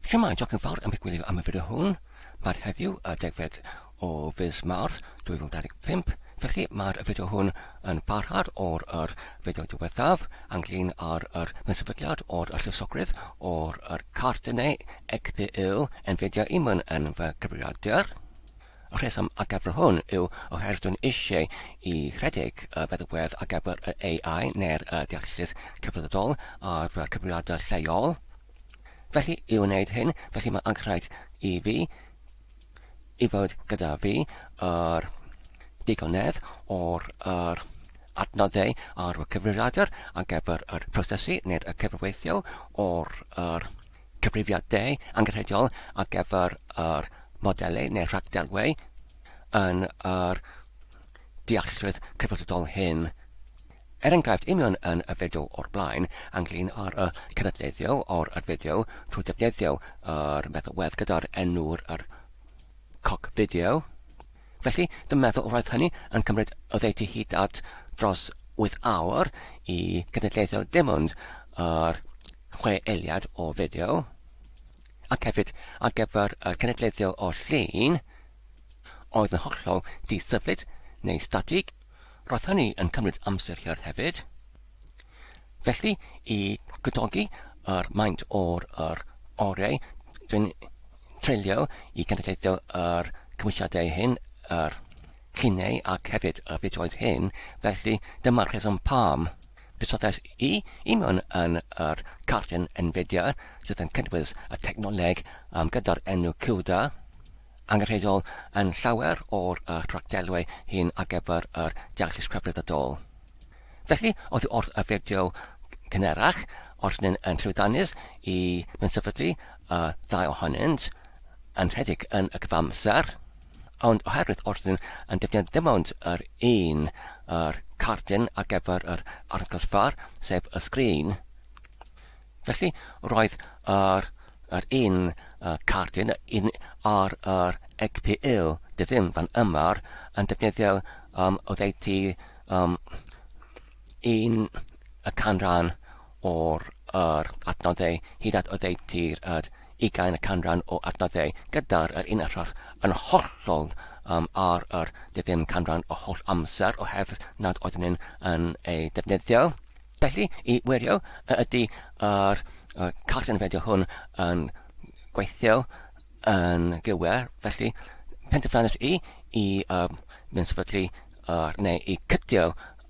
Siamai, diolch yn fawr am eich gwylio am y fideo hwn. Mae'r heddiw y 10 o fus Mawrth 2025. Felly mae'r fideo hwn yn parhad o'r fideo diwethaf ynglyn â'r mewnsefydliad o'r lluosogrydd o'r cardynau GPU Nvidia imwn yn fy gyfrifiadur. Y rheswm ar gyfer hwn yw oherwydd dwi'n eisiau I rhedeg y feddalwedd ar gyfer y AI neu'r deallusrwydd cyfredol ar gyfrifiadau lleol. Felly, I wneud hyn, felly mae angen I fi I fod gyda fi yr digonedd o'r adnoddau ar y cyfrifiadur ar gyfer y prosesu neu'r cyfrweithio o'r cyfrifiadau angenrheidiol ar gyfer yr modelau neu'r rhagdelwau yn yr deallusrwydd cyfredol hyn. Enghraifft union yn y fideo o'r blaen ynglyn â'r cenedlaethio o'r fideo trwy defnyddio yr meddalwedd gyda'r enw'r coc fideo. Felly, dwi'n meddwl roedd hynny yn cymryd o ddeiti hyd at dros 8 awr I cenedlaethio dim ond yr 6 eiliad o fideo. Ac hefyd ar gyfer y cenedlaethio o'r llun oedd yn hollol disyblyt neu statig. Roedd hynny yn cymryd amser hir hefyd. Felly, I gydogi yr maint o'r oriau, dwi'n treulio I genedlaethio yr cymwysiadau hyn, yr lluniau ac hefyd y fideoedd hyn, felly dyma'r rheswm pam. Busodais I mewn yn yr cardyn Nvidia sydd yn cynnwys y technoleg gyda'r enw CUDA. Angenrheidiol yn llawer o'r rhagdelwau hyn ar gyfer yr deallusrwydd cyfredol. Felly, oedd wrth y fideo cynerach, ordyn yn llwyddiannus I mewnsefydlu ddau ohonynt yn rhedeg yn y cyfamser, ond oherwydd ordyn yn defnyddio dim ond yr un cardyn ar gyfer yr arngosfar, sef y sgrin. Felly, roedd yr un cardyn ar yr GPU ddim fan yma'r yn defnyddio o ddeiti 1 canran o'r adnoddau hyd at o ddeiti'r 20 canran o adnoddau gyda'r un arall yn hollol ar ddim canran o holl amser oherwydd nad oedden yn ei defnyddio. Felly, I wirio ydy yr cardyn fideo hwn yn gweithio yn gywir, felly penderfynus I mewnsefydlu neu I cydio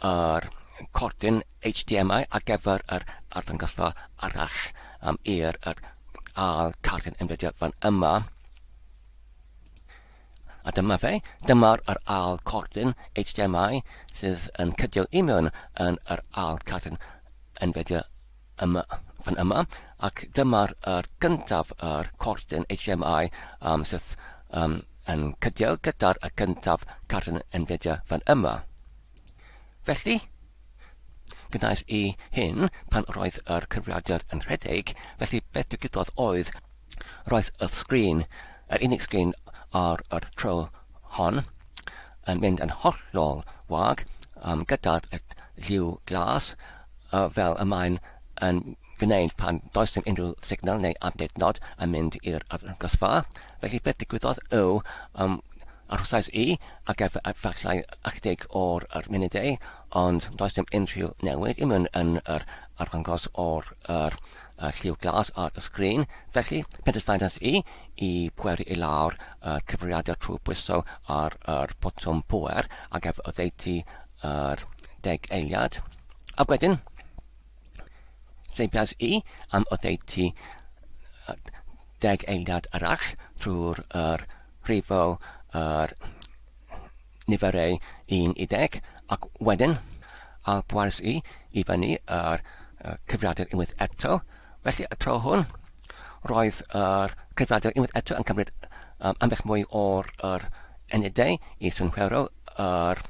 yr cordyn HDMI ar gyfer yr arddangosfa arall i'r cardyn Nvidia fan yma. A dyma fe, dyma'r cordyn HDMI sydd yn cydio I mewn yn yr cardyn Nvidia fan yma, ac dyma'r gyntaf cordyn HDMI sydd yn cydio gyda'r gyntaf cardyn Nvidia fan yma. Felly, gwnaes I hyn pan roedd yr cyfrifiadur yn rhedeg, felly beth digwyddodd oedd roedd y sgrin, yr unig sgrin ar y tro hon, yn mynd yn hollol wag gyda'r lliw glas fel y mae'n yn gwneud pan does dim unrhyw signal neu amddiadnod yn mynd i'r arddangosfa. Felly beth digwyddodd yw arhosais I ar gyfer efallai 80 o'r munudau, ond does dim unrhyw newid I mewn yn yr arddangos o'r lliw glas ar y sgrin. Felly penderfynais I pweru I lawr cyfrifiadur trwy bwyso ar botwm pŵer ar gyfer o ddeiti 10 eiliad. A wedyn, seibiais I am o ddeiti 10 eiliad arall trwy'r rhifo niferau 1 I 10, ac wedyn a bwaris I fyny yr cyfrifiadur unwaith eto. Felly y tro hwn, roedd yr cyfrifiadur unwaith eto yn cymryd ambell mwy o'r enydau I synhwero yr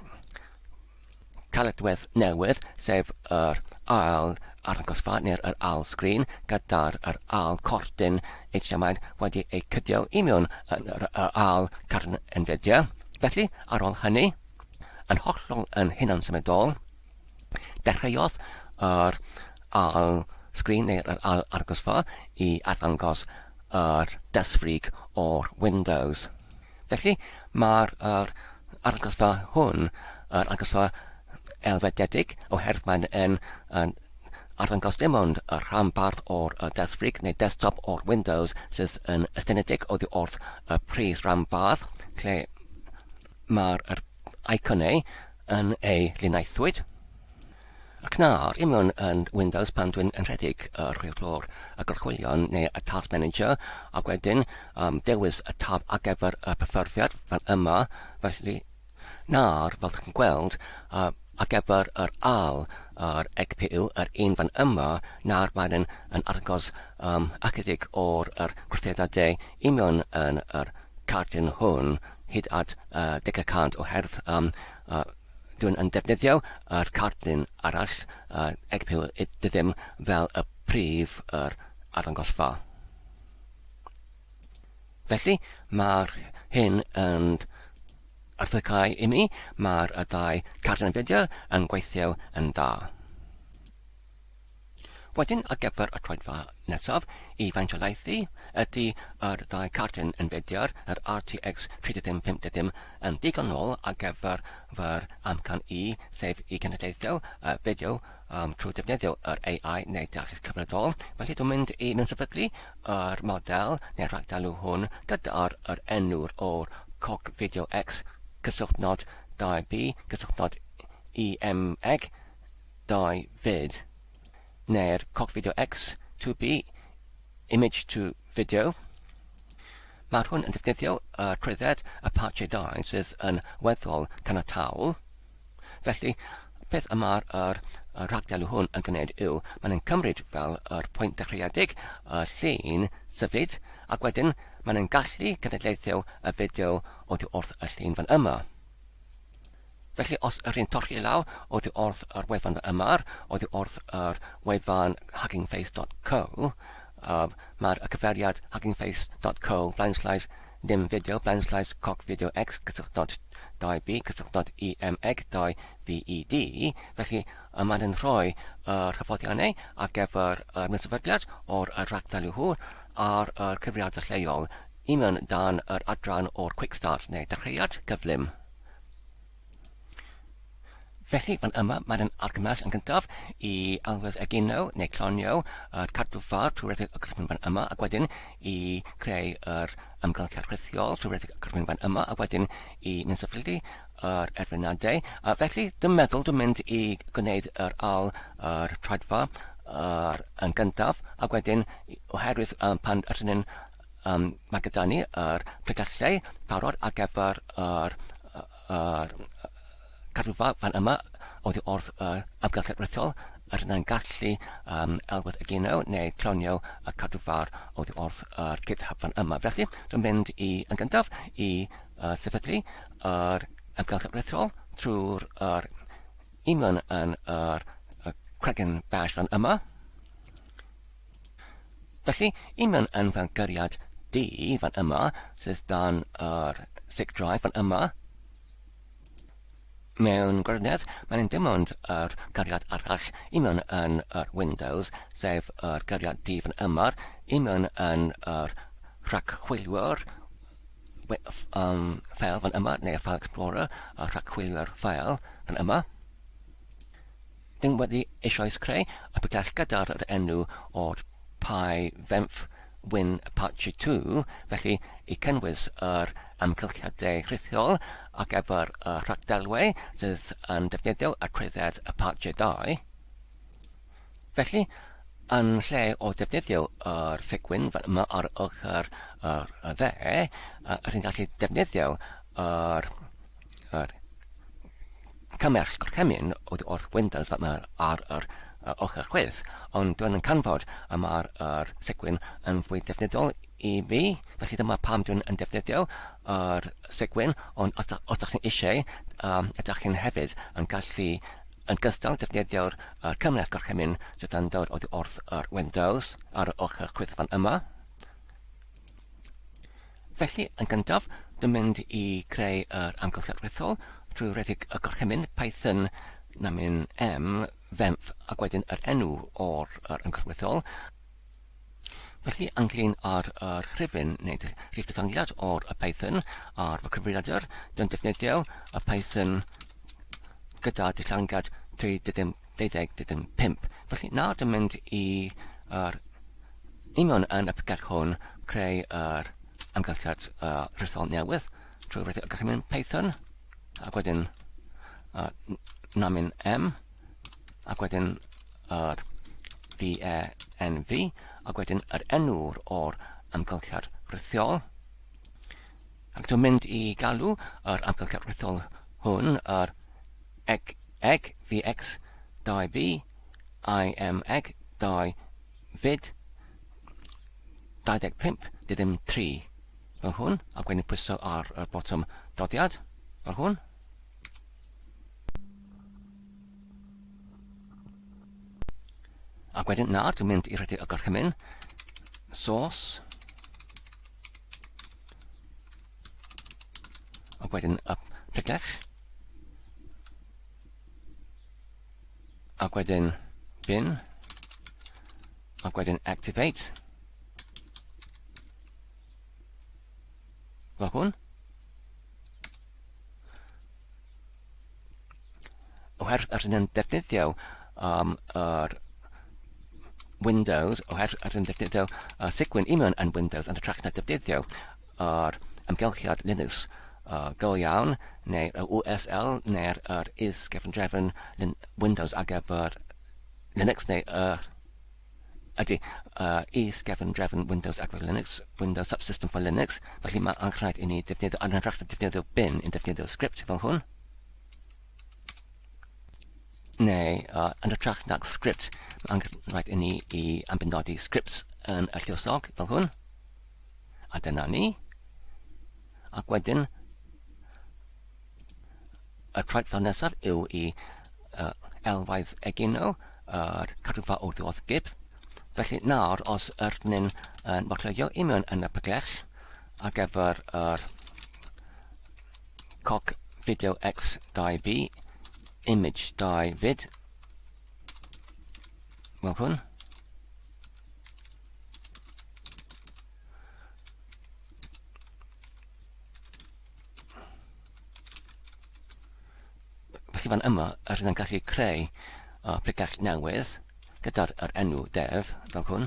Caledwedd newydd, sef yr ail arddangosfa neu'r ail sgrin gyda'r ail cordyn HDMI wedi ei cydio I mewn yn yr ail cardyn Nvidia. Felly, ar ôl hynny, yn hollol yn hunan-symudol, dechreuodd yr ail sgrin neu'r ail arddangosfa I arddangos desfrig o'r Windows. Felly mae'r argosfa hwn, argosfa elfededig oherwydd mae'n arddangos dim ond y rhan bardd o'r desfrig neu desktop o'r Windows sydd yn estynedig oddi wrth y pris rhan bardd, lle mae'r iconau yn ei lunaethwyd. Ac nawr, mewn yn Windows pan dwi'n enredig rheolwr y gorchwilion neu y Task Manager, ac wedyn dewis y tab ar gyfer y perfforfiad fan yma, felly nawr, fel chi'n gweld, ar gyfer yr yr GPU, yr un fan yma, nawr mae'n yn argos ychydig o'r gweithredadau mewn yn yr cardyn hwn, hyd at 10% oherwydd dwi'n yn defnyddio yr cardyn arall GPU ddim fel y prif arddangosfa. Felly mae'r hyn yn arthygau i mi, mae'r dau cardyn Nvidia yn gweithio yn dda. Wedyn ar gyfer y troedfa nesaf I faintiolaethu ydy yr ddau cardyn Nvidia, yr RTX 3050 yn digonol ar gyfer fy'r amcan sef I genedlaethol fideo trwy defnyddio yr AI neu deallus cyfredol. Felly dwi'n mynd I mewnsefydlu yr model neu ragdelw hwn gyda'r enw'r o'r cog video X cysylltnod 2B cysylltnod EMEG 2 fyd neu'r cog video X 2B image to video. Mae'r hwn yn defnyddio trwydded y patchau 2 sydd yn weddol caniataol. Felly, beth yma'r ragdelw hwn yn gwneud yw, mae'n cymryd fel yr pwynt dechreuedig y llun symud, ac wedyn mae'n gallu genedlaethol y fideo oddi wrth y llun fan yma. Felly, os yr un torchi law oddi wrth yr wefan yma, oddi wrth yr wefan huggingface.co, mae'r cyfeiriad huggingface.co/dim video /cog video X cysylltnod 2B cysylltnod EMEG 2 VED. Felly mae'n rhoi hyfforddiannau ar gyfer y mewnsefydliad o'r ragdelw hwn ar cyfrifiadau lleol mewn dan yr adran o'r Quick Start neu dechreuad gyflym. Felly, fan yma, mae'n argymell yn gyntaf I alwedd egino neu clonio cadw far trwy redeg y gorffan fan yma, ac wedyn I creu yr ymgylchiad rhithiol trwy redeg y gorffan fan yma, ac wedyn I mewnsefydlu yr erfynadau. Felly, dwi'n meddwl dwi'n mynd I gwneud yr troedfa yn gyntaf, ac wedyn oherwydd pan ydyn nhw'n mae gyda ni yr pregallau parod ar gyfer cadw fan yma oddi wrth ymgylchiad rhithiol yna'n gallu elwedd egino neu clonio y cadw far oddi wrth yr GitHub fan yma. Felly, dwi'n mynd yn gyntaf I sefydlu yr ymgylchiad rhithiol trwy'r mewn yn yr cregyn bash fan yma. Felly, mewn yn fel gyriad D fan yma, sydd dan yr zip drive fan yma, mewn gwirionedd, mae'n dim ond yr gariad arall mewn yn yr Windows, sef yr gariad D fan yma, mewn yn yr rhagchwilwyr ffeil fan yma, neu y File Explorer, y rhagchwilwyr ffeil fan yma. Dyn wedi eisoes creu y bygall gyda'r enw o'r pythorch win Apache 2, felly I cynnwys yr amgylchiadau rhithiol ar gyfer y rhagdelwau sydd yn defnyddio y trwydded Apache 2. Felly, yn lle o defnyddio yr segwyn fan yma ar ochr y dde, rydyn gallu defnyddio yr cymell gorchymyn wrth Windows fan yma ar yr ochr chwith, ond dwi'n yn canfod yma'r segwyn yn fwy defnyddiol I fi, felly dyma pam dwi'n yn defnyddio yr segwyn, ond os ydych chi'n eisiau, ydych chi'n hefyd yn gallu yn gystal defnyddio'r cymell gorchymyn sydd yn dod oddi wrth yr Windows ar yr ochr chwith fan yma. Felly, yn gyntaf, dwi'n mynd I creu yr amgylchiad rhithiol trwy redeg y gorchymyn Python m vemf ac wedyn yr enw o'r ymgyrchwythol. Felly, ynglyn â'r rhifin neu rhif detholiad o'r Python a'r fy cyfrifiadur, dwi'n defnyddio y Python gyda dillangad 3.12.5. Felly, nawr dwi'n mynd i union yn y pygell hwn creu yr amgylchiad rhythol newydd trwy roed y gorchymyn Python, ac wedyn namin M, ac wedyn VENV, ac wedyn yr enw'r o'r amgylchiad rhythiol. Ac dwi'n mynd i galw yr amgylchiad rhythiol hwn yr egg VX 2B, IM egg 2 fyd 25.3 fel hwn, ac wedyn pwyso ar y botwm dodiad fel hwn. Ac wedyn nawr dwi'n mynd i rhedeg y gorchymyn source, ac wedyn y pygell, ac wedyn bin, ac wedyn activate fel hwn. Oherwydd ar yn defnyddio yr Windows, oherwydd ar yn defnyddio sigwyn union yn Windows yn hytrach na defnyddio yr amgylchiad Linux go iawn, neu y USL, neu'r is-gefn-drefn Windows ar gyfer Linux, neu ydy is-gefn-drefn Windows ar gyfer Linux, Windows subsystem for Linux. Felly mae angen i ni defnyddio, yn hytrach na defnyddio bin, yn defnyddio script fel hwn. Neu, yn hytrach na'r script, mae angen i ni i ambynodi scripts yn y lluosog fel hwn. A dyna ni. Ac wedyn, y traed fel nesaf yw i elfaidd egino, yr cadwfa o ddiwedd gib. Felly nawr, os ydyn yn morlio union yn y pygell ar gyfer yr coc video X2B, image 2 fyd, fel hwn. Felly fan yma, ydyn yn gallu creu pygell newydd gyda'r enw def fel hwn.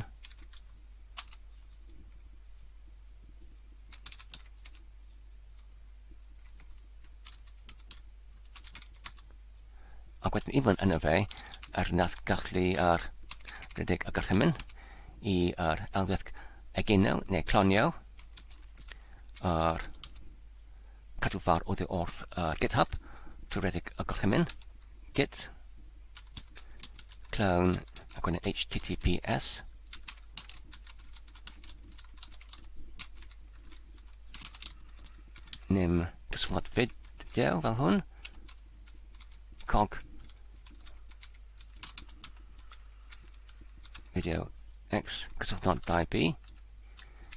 Ac wedyn even yna fe, ydyn nath gallu rhedeg y gorchymyn i elfedd egino neu clonio cadwfar oddi wrth GitHub trwy rhedeg y gorchymyn git clone ac wedyn HTTPS nym cyswllt fideo fel hwn, cog video X cyswllt 2B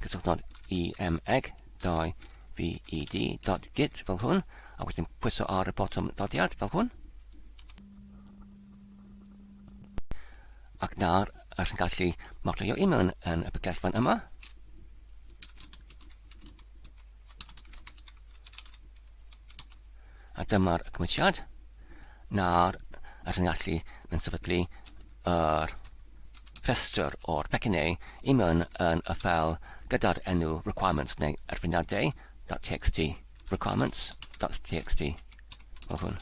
cyswllt emeg 2 ved.git fel hwn, a wedyn pwyso ar y botwm ddodiad fel hwn. Ac nawr, ydyn gallu morlio union yn y pygell fan yma. A dyma'r cymwysiad. Nawr, ydyn gallu mewnsefydlu yr rhestr o'r pecynnau union yn y ffel gyda'r enw requirements neu erfynadau.txt requirements.txt fel hwn.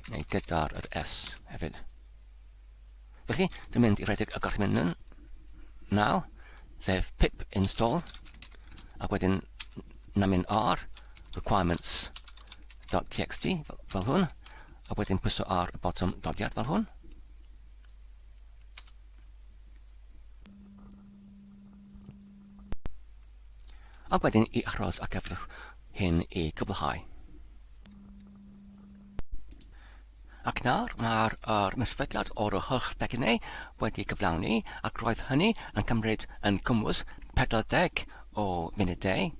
Neu gyda'r S hefyd. Felly, dwi'n mynd i rhedeg y gorchymyn naw, sef pip install, ac wedyn namin R requirements.txt fel hwn, a wedyn pwyso ar y botwm dodiad fel hwn. A wedyn i achros ar gyfer hyn i gyflhau. Ac nawr, mae'r mewnsefydliad o'r holl becynnau wedi cyflawni, ac roedd hynny yn cymryd yn cymwys 40 o munudau.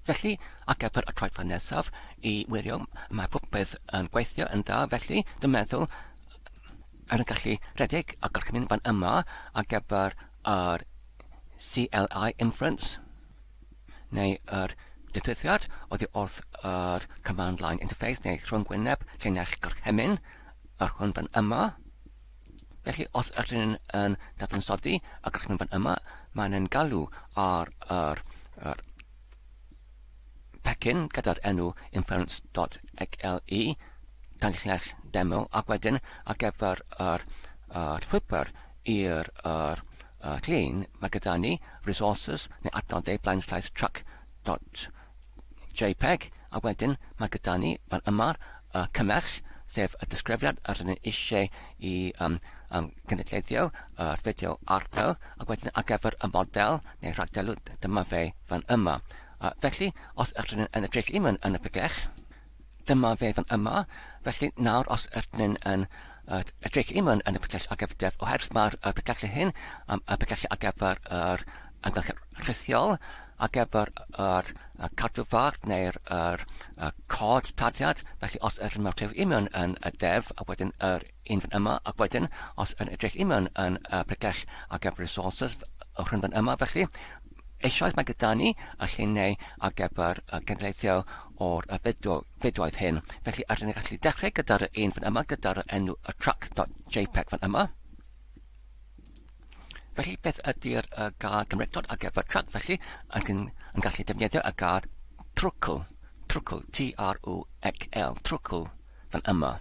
Felly, ar gyfer y troedfedd nesaf, i wirio mae popeth yn gweithio yn dda, felly dwi'n meddwl yn gallu rhedeg a gorchmyn fan yma ar gyfer yr CLI inference, neu yr digwyddiad oddi wrth yr command line interface, neu rhwng gwyneb llinell gorchymyn ar hwn fan yma. Felly, os ydyn yn dadansoddi a gorchmyn fan yma, mae'n galw ar pecyn gyda'r enw inference.xle tanllell demo, ac wedyn ar gyfer yr llwybr i'r llun, mae gyda ni resources neu adnodau truck.jpg, a wedyn mae gyda ni fan yma'r cymell, sef y disgrifiad ar hynny eisiau i gynulleiddio yr fideo arno, ac wedyn ar gyfer y model neu rhagdelw, dyma fe fan yma. Felly, os ydyn yn edrych yn y bygell, dyma fe fan yma. Felly, nawr os ydyn yn edrych yn y bygell ar gyfer def, oherwydd mae'r bygell hyn, y bygell ar gyfer yr amgylch rhithiol, ar gyfer yr cadwfar neu'r cod tadiad. Felly, os ydyn mewn tref yn y def, a wedyn yr un fan yma, ac wedyn os yn edrych yn y bygell ar gyfer resources o hyn fan yma, felly, eisoes mae gyda ni y lluniau ar gyfer gynulleiddio o'r fideoedd hyn. Felly, ydyn ni'n gallu dechrau gyda'r un fan yma, gyda'r enw y truck.jpg fan yma. Felly, beth ydy'r gard gymrydod ar gyfer truck? Felly, yn gallu defnyddio y gard trwcl, T-R-O-C-L, trwcl fan yma.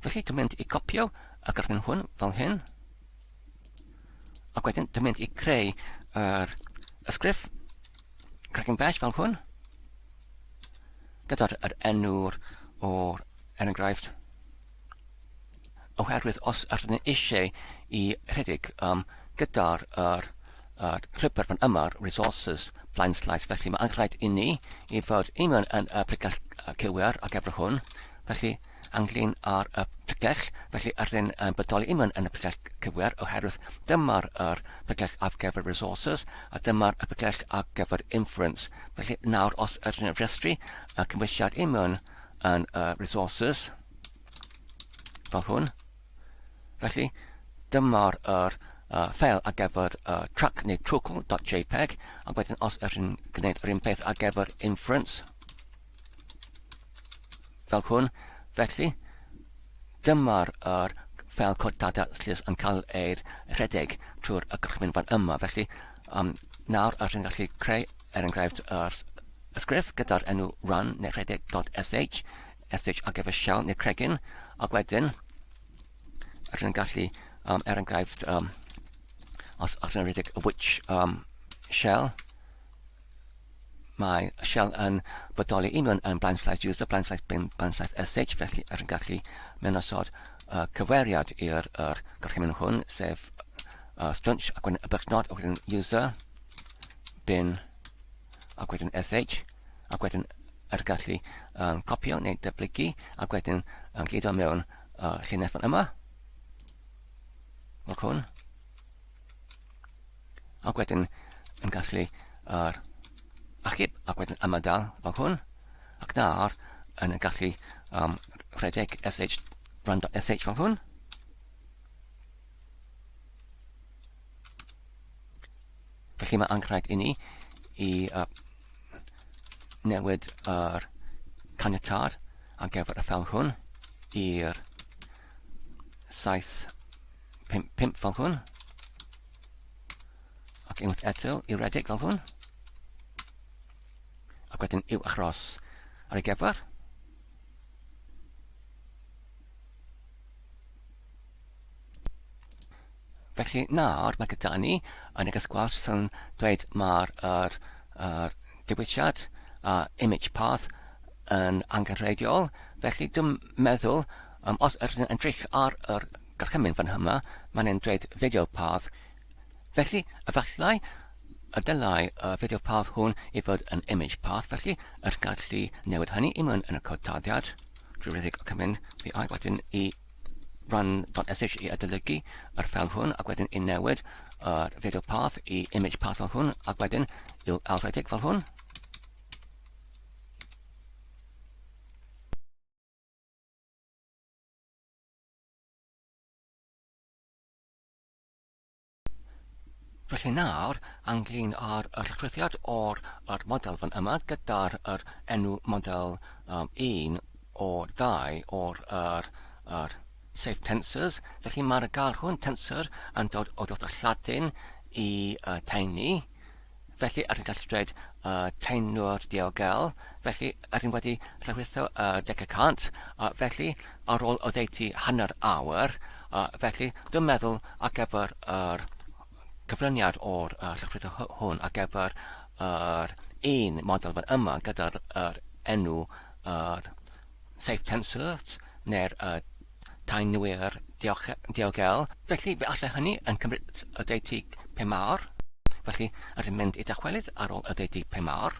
Felly, dwi'n mynd i copio y gorchmyn hwn fel hyn. Ac wedyn, dwi'n mynd i creu yr ysgrif cracking bash fel hwn, gyda'r enw'r o'r enghraifft. Oherwydd os ydyn ni eisiau i rhedeg gyda'r llwybr fan yma'r resources blaen slaes, felly mae angen rhaid i ni i fod yn y bygell cywir ar gyfer hwn. Felly, ynglyn â'r bygell, felly ydyn yn bodoli yn y bygell cywir, oherwydd dyma'r bygell ar gyfer resources, a dyma'r bygell ar gyfer inference. Felly nawr, os ydyn yn rhestru y cymwysiad yn resources, fel hwn, felly dyma'r ffeil ar gyfer truck neu trwcl.jpg, a wedyn os ydyn gwneud yr un peth ar gyfer inference, fel hwn, felly, dyma'r ffeil cod data llys yn cael ei rhedeg trwy'r gorchmyn fan yma. Felly, nawr ydyn gallu creu enghraifft ysgrif gyda'r enw rhan neu rhedeg.sh, sh ar gyfer shell neu cregyn, ac wedyn ydyn gallu enghraifft os ydyn rhedeg y which shell. Mae shell yn bodoli yn blaen slaes user, blaen slaes bin, blaen slaes sh, felly ydyn gallu mewn osod cyfeiriad i'r gorchymyn hwn, sef stwnch, ac wedyn y bychnod, ac wedyn user, bin, ac wedyn sh, ac wedyn ydyn gallu copio neu dyblygu, ac wedyn gludo mewn llinell fan yma, fel hwn, ac wedyn yn gallu achub, ac wedyn ymadael fel hwn, ac nawr yn gallu rhedeg rhan.sh fel hwn. Felly mae angen rhaid i ni i newid yr caniatâd ar gyfer y ffeil hwn i'r 755 fel hwn, ac unwaith eto i rhedeg fel hwn, ac wedyn i'w achros ar ei gyfer. Felly nawr mae gyda ni yn y gysgwas sy'n dweud mae'r diwysiad a image path yn angenrheidiol. Felly dwi'n meddwl, os ydyn yn edrych ar yr gorchymyn fan yma, mae'n dweud video path. Felly, efallai, y dylai video path hwn i fod yn image path, felly ydych gallu newid hynny yn y codtaddiad drwy rhedeg o cymyn fi ai wedyn i rhan.sh i adolygu yr ffeil hwn, ac wedyn i newid video path i image path fel hwn, ac wedyn i'w ailrhedeg fel hwn. Felly nawr, ynglyn â'r llawdriniaeth o'r model fan yma gyda'r enw model 1 o'r 2 o'r safe tensors. Felly mae'r gair hwn tensor yn dod o ddod o Lladin i tiny. Felly ar yn gallu dweud teimlwr diogel. Felly ar yn wedi llawdrithio 10%. Felly ar ôl o ddeiti hanner awr. Felly dwi'n meddwl ar gyfer cyfraniad o'r llawdrithio hwn ar gyfer un model fan yma gyda'r enw safe tensors neu'r teimlwyr diogel. Felly fe allai hynny yn cymryd y deiti 5 awr. Felly ydym mynd i dychwelyd ar ôl y deiti 5 awr.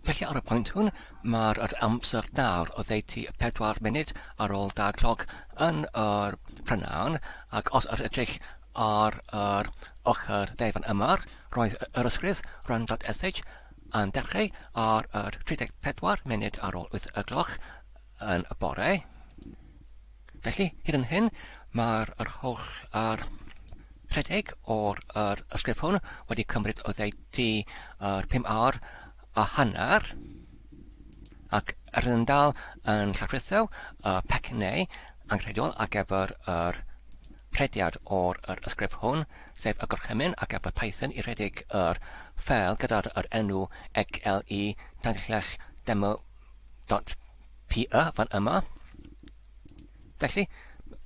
Felly ar y pwynt hwn, mae'r amser nawr o ddeiti 4 munud ar ôl 2 cloc yn yr prynawn, ac os yr edrych ar yr ochr ddefn yma, roedd yr ysgrif rhan.sh yn dechrau ar 34 munud ar ôl 8 y cloc yn y bore. Felly, hyd yn hyn, mae'r holl rhedeg o'r ysgrif hwn wedi cymryd o ddeiti 5 awr a hanner, ac yr yn dal yn llawdrithio pecynau anghredol ar gyfer yr rhediad o'r ysgrif hwn, sef y gorchymyn ar gyfer Python i rhedeg yr ffeil gyda'r enw demo.py fan yma. Felly,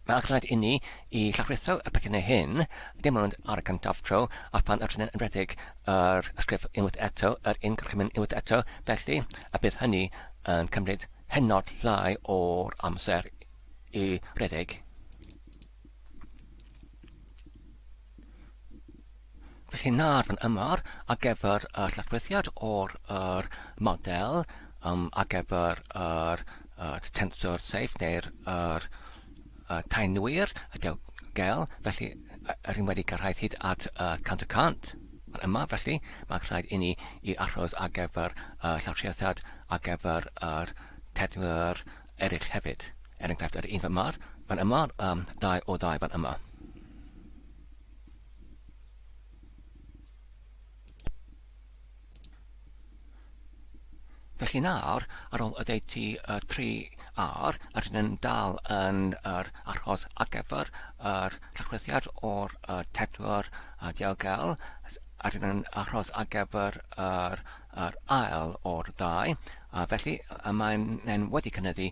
mae angen i ni i llawdrithio y pecynau hyn, dim ond ar y cyntaf tro, a pan ydyn yn rhedeg yr ysgrif unwaith eto, yr un gorchymyn unwaith eto, felly y bydd hynny yn cymryd hynod llai o'r amser i rhedeg. Felly nawr fan yma ar gyfer y llawdriniaeth o'r model ar gyfer tensor safe neu'r teimlwyr diogel, felly yr un wedi gyrraedd hyd at 100%. Fan yma, felly, mae'n rhaid i ni i aros ar gyfer llawdriniaeth ar gyfer teimlwyr eraill hefyd. Er enghraifft, yr un fan yma, 2 o 2 fan yma. Felly nawr, ar ôl y deiti 3 awr, ydyn yn dal yn achos ar gyfer yr llawdriniaeth o'r teimlwyr diogel, ydyn yn achos ar gyfer yr ail o'r 2. Felly, mae'n wedi cynyddu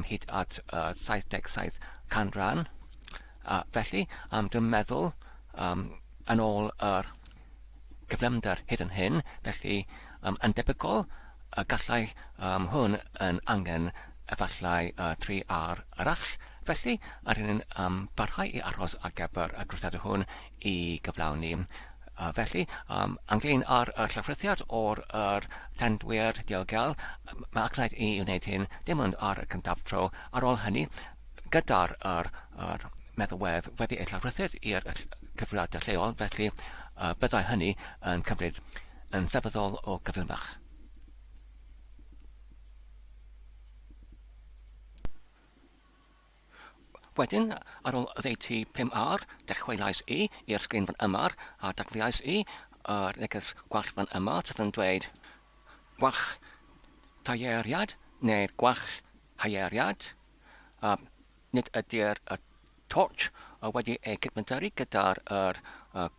hyd at 77 canran. Felly, dwi'n meddwl yn ôl yr gyflymder hyd yn hyn, felly yn debygol, gallai hwn yn angen efallai 3 awr arall. Felly, ydyn yn barhau i aros ar gyfer y gwrthad hwn i gyflawni. Felly, ynglyn â'r llawdriniaeth o'r teimlwyr diogel, mae angen i wneud hyn dim ond ar y cyntaf tro. Ar ôl hynny, gyda'r methwyd wedi ei llawdriniaeth i'r cyfrifiadau lleol, felly byddai hynny yn cymryd yn sefyddol o gyflymach. Wedyn, ar ôl y ddeiti 5 awr, dechreuais i'r sgrin fan yma, a dechreuais yr neges gwall fan yma, sydd yn dweud gwall taieriad neu'r gwall haieriad. Nid ydy'r torch wedi ei cydmynduru gyda'r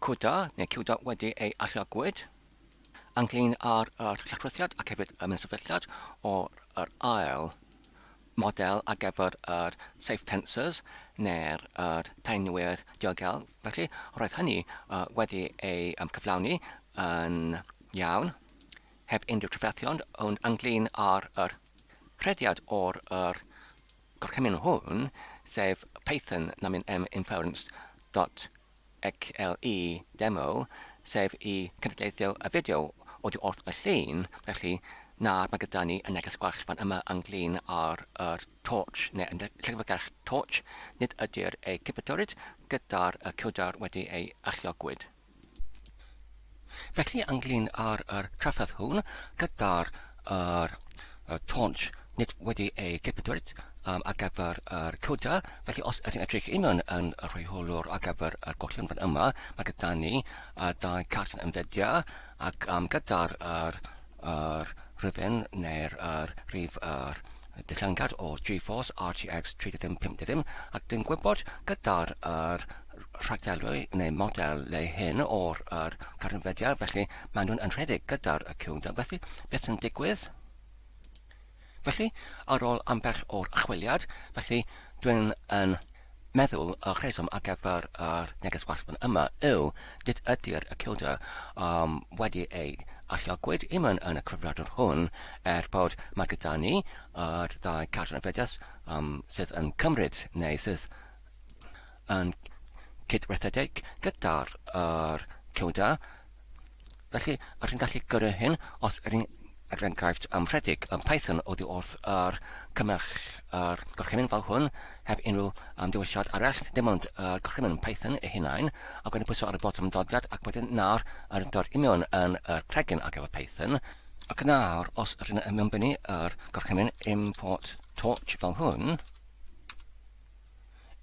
cwda neu cwda wedi ei allagwyd. Ynglyn â'r llawdriniaeth ac hefyd y mewnsefydliad o'r ail model ar gyfer safe tensors neu'r teimlwyr diogel. Felly, roedd hynny wedi ei cyflawni yn iawn, heb unrhyw trafferthion, ond ynglyn â'r rhediad o'r gorchymyn hwn, sef Python inference.xle demo, sef i cynadleithio y fideo oddi wrth y llun. Felly, nawr mae gyda ni y neges gwall fan yma ynglyn â'r torch, neu yn llyfrgell torch, nid ydy'r ei cyfeithiwyd gyda'r cwdar wedi ei allogwyd. Felly ynglyn â'r trafferth hwn, gyda'r torch nid wedi ei cyfeithiwyd ar gyfer yr cwda. Felly os ydyn edrych unwaith yn rhoi hwlwr ar gyfer y gorllewin fan yma, mae gyda ni dau cartyn Nvidia ac gyda'r rhifyn neu'r rhif dillangad o GeForce RTX 3050 ac dwi'n gwybod gyda'r rhagdelwy neu model le hyn o'r cartyn Nvidia, felly maen nhw'n yn rhedeg gyda'r cwda. Felly beth yn digwydd? Felly, ar ôl ambell o'r achwiliad, felly dwi'n yn meddwl y rheswm ar gyfer neges gwasg yma yw nid ydy'r cwda wedi ei allogwyd unwaith yn y cyfrifiadur hwn bod mae gyda ni dau cartyn Nvidia sydd yn cymryd neu sydd yn cydweithredig gyda'r cwda. Felly, rydyn gallu gyrru hyn os rydyn ac yn enghraifft rhedeg Python oddi wrth cymell gorchymyn fel hwn heb unrhyw diwylliad arall, dim ond gorchymyn Python eu hunain, ac wedyn pwysio ar y botwm dodiad ac wedyn nawr yn dod union yn cregyn ar gyfer Python. Ac nawr, os rydyn yn mewnbynnu gorchymyn import torch fel hwn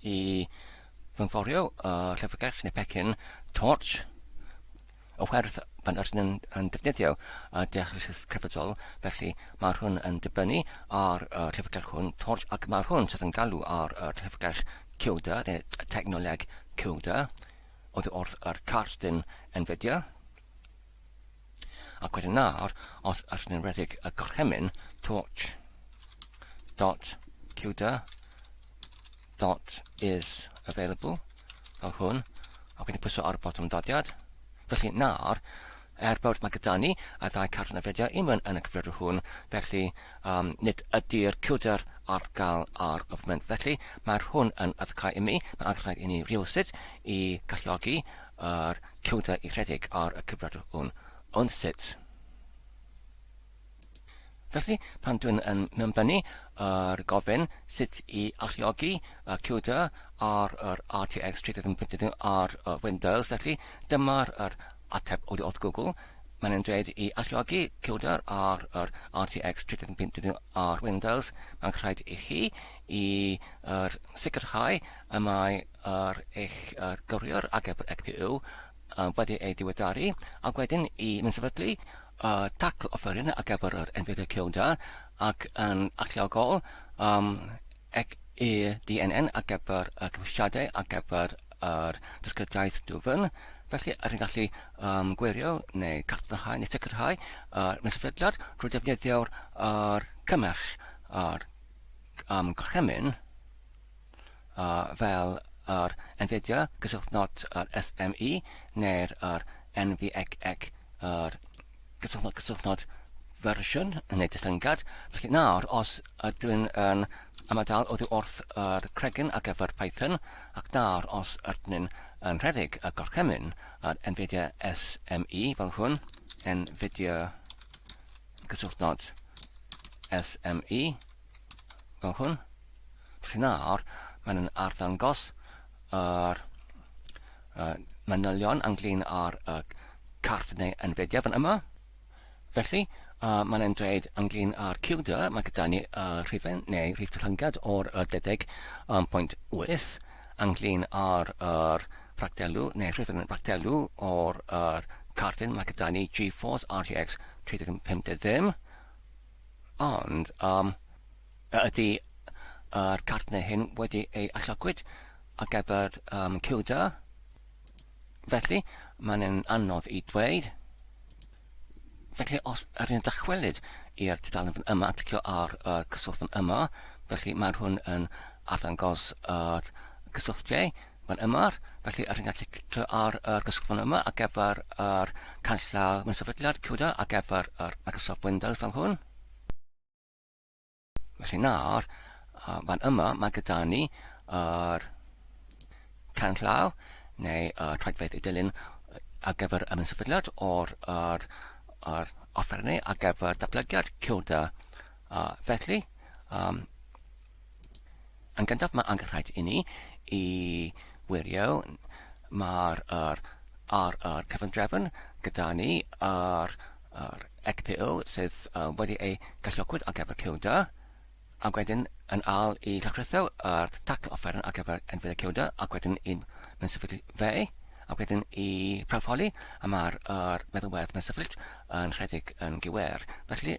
i fynforio llyfrgell neu pecyn torch o werth pan rydyn yn defnyddio deallusrwydd crefyddol, felly mae hwn yn dibynnu ar llyfrgell hwn torch ac mae hwn sydd yn galw ar llyfrgell cwda neu technoleg cwda oddi wrth cartyn Nvidia. Ac wedyn nawr, os rydyn yn rhedeg y gorchymyn torch dot cwda dot is available fel hwn ac wedyn pwysio ar y botwm dodiad. Felly nawr, bod mae gyda ni a ddau cartyn Nvidia unwaith yn y cyfrifiadur hwn, felly nid ydy'r cwda'r ar gael ar ofyment. Felly mae'r hwn yn addecau i mi, mae'n addecau i ni rhywsyd i galluogi yr cwda i rhedeg ar y cyfrifiadur hwn. Ond sut? Felly, pan dwi'n yn mewnbynnu gofyn sut i alluogi cwda ar RTX 3050 ar Windows, felly dyma'r ateb oddi wrth Google. Mae'n dweud i alluogi cwda ar RTX 3050 ar Windows. Mae'n rhaid i chi i sicrhau y mae eich gywir ar gyfer GPU wedi ei diweddaru, ac wedyn i mewnsefydlu tacl offeryn ar gyfer yr Nvidia cwda ac yn alluogol DNN ar gyfer y cyfeithiadau ar gyfer yr disgrifiaeth dwfn. Felly, rydyn gallu gwirio neu cartynhau neu sicrhau mewnsefydliad drwy defnyddio'r cymell gorchymyn fel Nvidia gysylltnod SME neu'r NVEC gysylltnod fersiwn neu dillangad. Felly nawr, os ydyn yn amadal oddi wrth cregyn ar gyfer Python, ac nawr os ydyn yn rhedeg y gorchymyn Nvidia SME fel hwn, Nvidia gysylltnod SME fel hwn. Felly nawr, mae'n arddangos yr manylion ynglyn â'r cartynau Nvidia fan yma. Felly, mae'n dweud ynglyn â'r cwda, mae gyda ni rhifyn neu rhif dillangad o'r 10.8 ynglyn â'r rhagdelw neu rhifyn rhagdelw o'r cartyn. Mae gyda ni GeForce RTX 3050, ond ydy cartynau hyn wedi ei allogwyd ar gyfer cwda. Felly, mae'n anodd i dweud. Felly, os rydyn dychwelyd i'r tudalen fan yma, ticio ar cyswllt fan yma, felly mae hwn yn arddangos cysylltiau fan yma. Felly, rydyn gallu clicio ar cyswllt fan yma ar gyfer canllaw mewnsefydliad cwda ar gyfer Microsoft Windows fel hwn. Felly nawr, fan yma mae gyda ni canllaw neu rhagfeydd i dilyn ar gyfer y mewnsefydliad o'r offerynu ar gyfer datblygiad cwda. Felly, yn gyntaf mae angen rhaid i ni i wirio mae'r cyfundrefn gyda ni GPU sydd wedi ei galluogwyd ar gyfer cwda. ac wedyn yn al I llawrytho yr tacl offeryn ar gyfer Nvidia Cuda, ac wedyn i'n mewnsefydlu fe, ac wedyn I prawfholi, a mae'r meddalwedd mewnsefydlu yn rhedeg yn gywer. Felly,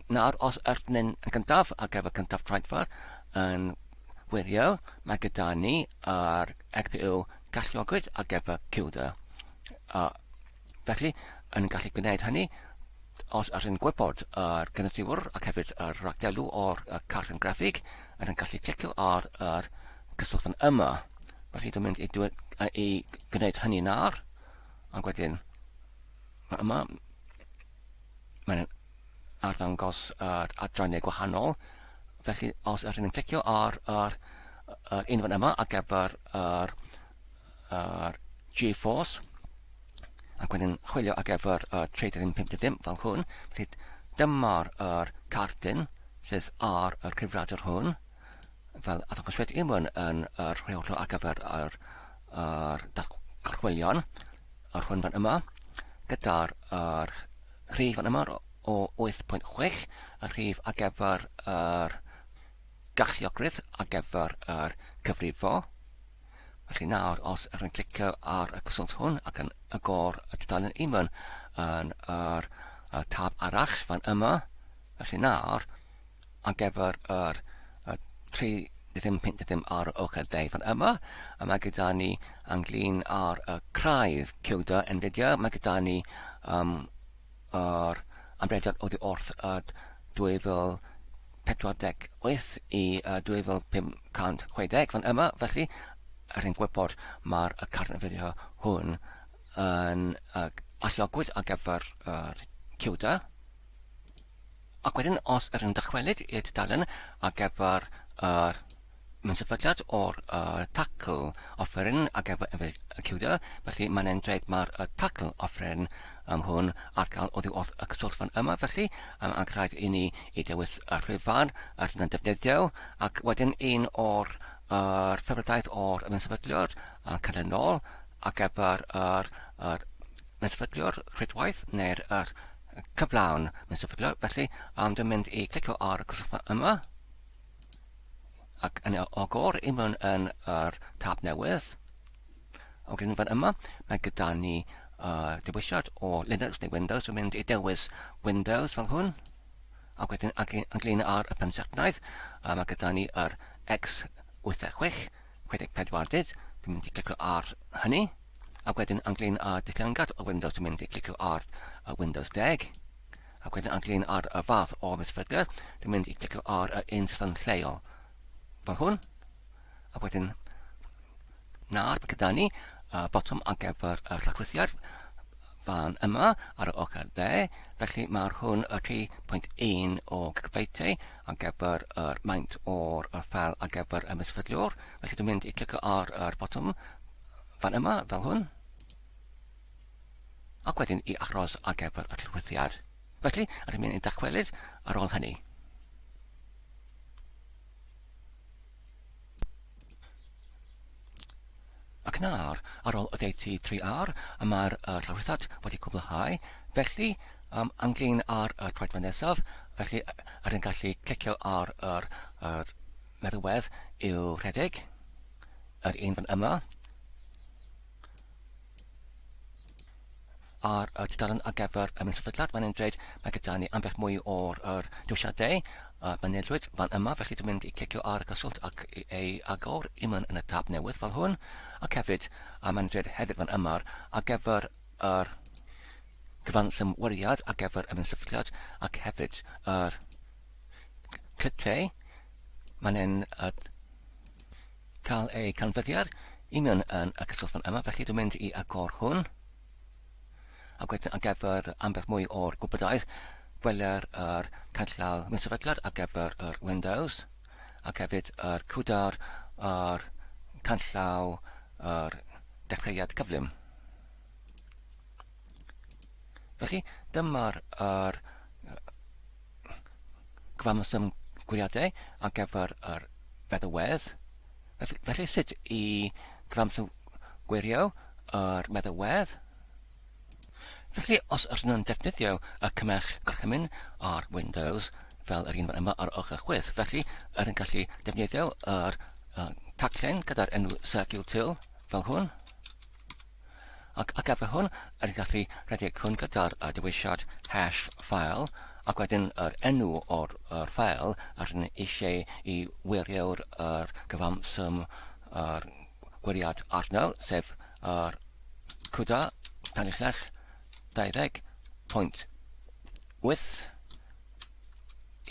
nawr, os ydyn yn gyntaf ar gyfer cyntaf traedfawr yn wirio, mae gyda ni yr GPU galluogwyd ar gyfer Cuda. Felly, yn gallu gwneud hynny, os ydyn gwybod yr gynulliwr ac hefyd yr ragdelw o'r cart yn graffig, ydyn gallu clicio ar yr cyswllt fan yma. Felly dwi'n mynd I gwneud hynny nawr, ac wedyn fan yma, mae'n arddangos yr adrannau gwahanol. Felly os ydyn yn clicio ar un fan yma ar gyfer yr GeForce, ac wedyn chwilio ar gyfer 3550 fel hwn. Felly dyma'r cardyn sydd ar yr cyfrifiadur hwn, fel athogos wedi yn yr rheolio ar gyfer yr archwilion yr hwn fan yma, gyda'r rhif fan yma o 8.6, y rhif ar gyfer yr galluogrwydd ar gyfer yr cyfrifo. Felly nawr, os ydyn clicio ar y cyswllt hwn ac yn agor y tudalen yn yr tab arall fan yma. Felly nawr, ar gyfer yr 3.50 ar ochr dde fan yma, a mae gyda ni ynglyn ar y craidd Cuda Nvidia, mae gyda ni yr amrediad oddi wrth 2048 I 2560 fan yma. Felly, ydyn gwybod mae'r cart Nvidia hwn yn alluogwyd ar gyfer Cuda. Ac wedyn, os ydyn dychwelyd i'r tudalen ar gyfer mewnsefydliad o'r tacl offeryn ar gyfer Nvidia Cuda, felly mae'n dweud mae'r tacl offeryn hwn ar gael oddi wrth y cyswllt fan yma. Felly, ac rhaid I ni I dewis y rhifan ydyn yn defnyddio, ac wedyn un o'r ffefrydaeth o'r mewnsefydliwr cael nôl ar gyfer yr mewnsefydliwr rhydwaith neu'r cyflawn mewnsefydliwr. Felly, dwi'n mynd I clicio ar y cyswllt yma, ac yn ogor I mewn yn yr tab newydd. Ac yn fan yma, mae gyda ni dewisiad o Linux neu Windows. Dwi'n mynd I dewis Windows fel hwn, ac wedyn ynglyn ar y pensaerniaeth, mae gyda ni yr X86 64. Dwi'n mynd I clicio ar hynny, ac wedyn ynglyn ar dillangad o Windows, dwi'n mynd I clicio ar Windows 10, ac wedyn ynglyn ar y fath o mewnsefydliad, dwi'n mynd I clicio ar un sydd yn lleol fel hwn, ac wedyn nawr mae gyda ni botwm ar gyfer y llawrythiad fan yma ar y ochr dde. Felly mae'r hwn y 3.1 o gigabyte ar gyfer yr maint o'r ffel ar gyfer y mewnsefydliwr. Felly dwi'n mynd I clicio ar botwm fan yma fel hwn, ac wedyn I achros ar gyfer y llawrythiad. Felly, ydym mynd I dachwelyd ar ôl hynny. Ac nawr, ar ôl y DT3R, mae'r llawrythiad wedi cwblhau. Felly, ynglyn ar y troedfedd nesaf, felly ydyn gallu clicio ar yr meddalwedd i'w rhedeg, yr un fan yma, ar y tudalen ar gyfer y mewnsefydliad. Mae'n dweud mae gyda ni ambell mwy o'r dewisiadau mynedlwyd fan yma. Felly dwi'n mynd I clicio ar y cyswllt ac ei agor I mewn yn y tab newydd fel hwn. Ac hefyd, mae'n dweud hefyd fan yma ar gyfer yr gyfansymwiriad ar gyfer y mewnsefydliad, ac hefyd yr clitau. Mae'n cael ei canfyddiad I mewn yn y cyswllt fan yma. Felly dwi'n mynd I agor hwn. Ac wedyn ar gyfer ambell mwy o'r gwybodaeth, gweler yr canllaw mewnsefydliad ar gyfer yr Windows, ac hefyd yr cwdar yr canllaw yr dechreuad cyflym. Felly, dyma'r gyfansymgwiriadau ar gyfer yr meddalwedd. Felly, sut I gyfansymgwirio yr meddalwedd? Felly, os ydyn nhw'n defnyddio y cymell gorchymyn ar Windows, fel yr un fan yma ar ochr chwith. Felly, yn gallu defnyddio yr taclen gyda'r enw circle tool fel hwn. Ac efo hwn, yn gallu rhedeg hwn gyda'r dewisiad hash file, ac wedyn yr enw o'r ffail yn eisiau i wirio'r gyfamswm yr gwiriad arno, sef yr cwda, tanillell, 20, pwynt width,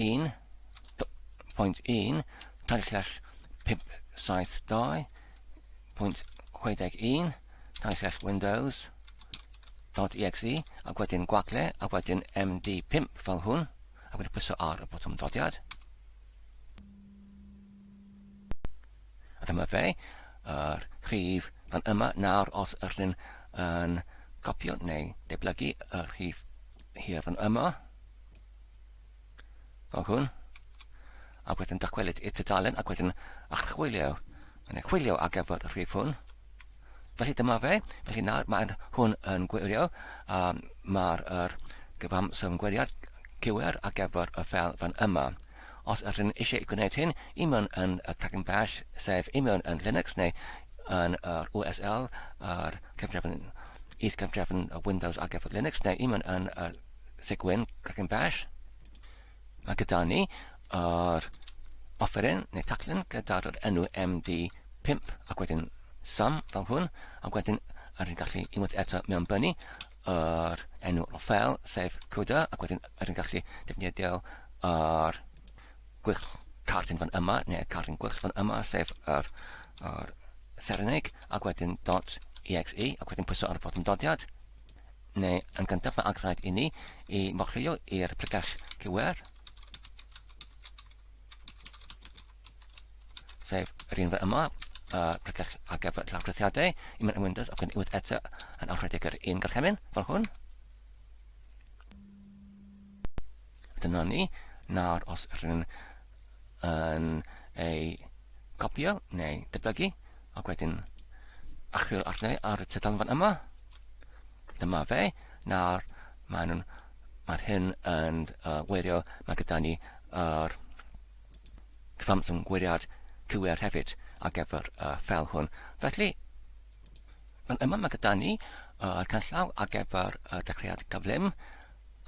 1, pwynt 1, tanillell 572, pwynt 61, tanillell Windows, .exe, ac wedyn gwallau, a wedyn MD5 fel hwn, a wedyn pwyso ar y botwm dodiad. A dyma fe, yr rhif fan yma, nawr os ydyn yn copio neu deblygu yr rhif hir fan yma, fel hwn, a wedyn dychwelyd i'r tudalen, ac wedyn chwilio ar gyfer y rhif hwn. Felly dyma fe, felly nawr mae hwn yn gwirio, mae'r gyfamswm gwiriad cywir ar gyfer y ffeil fan yma. Os ydyn eisiau gwneud hyn, mewn yn cracking bash, sef mewn yn Linux neu yn USL, yr is-gyfrefn Windows ar gyfer Linux, neu mewn yn sigwyn cracking bash. Mae gyda ni yr offeryn neu taclen gyda'r enw MD5 ac wedyn sum fel hwn, ac wedyn yn gallu unwaith eto mewnbynnu yr enw o'r ffeil, sef cwda, ac wedyn yn gallu defnyddio yr gwylch cardyn fan yma, neu cardyn gwylch fan yma, sef yr Serennig, ac wedyn .exe, ac wedyn pwyso ar y botwm dodiad. Neu yn gyntaf mae angen i ni i morchio i'r pregell cywir, sef yr un fan yma, pregell ar gyfer llawdryddiadau, mewn yn Windows, ac yn unwaith eto yn awredig yr un gorchymyn, fel hwn. Dyna ni, nawr os rydyn yn ei copio neu deblygu, ac wedyn achryl arnau ar y tudalen fan yma. Dyma fe, nawr mae'r hyn yn wirio, mae gyda ni yr cyfamswm gwiriad cywir hefyd ar gyfer ffeil hwn. Felly, fan yma mae gyda ni canllaw ar gyfer dechreuad gyflym,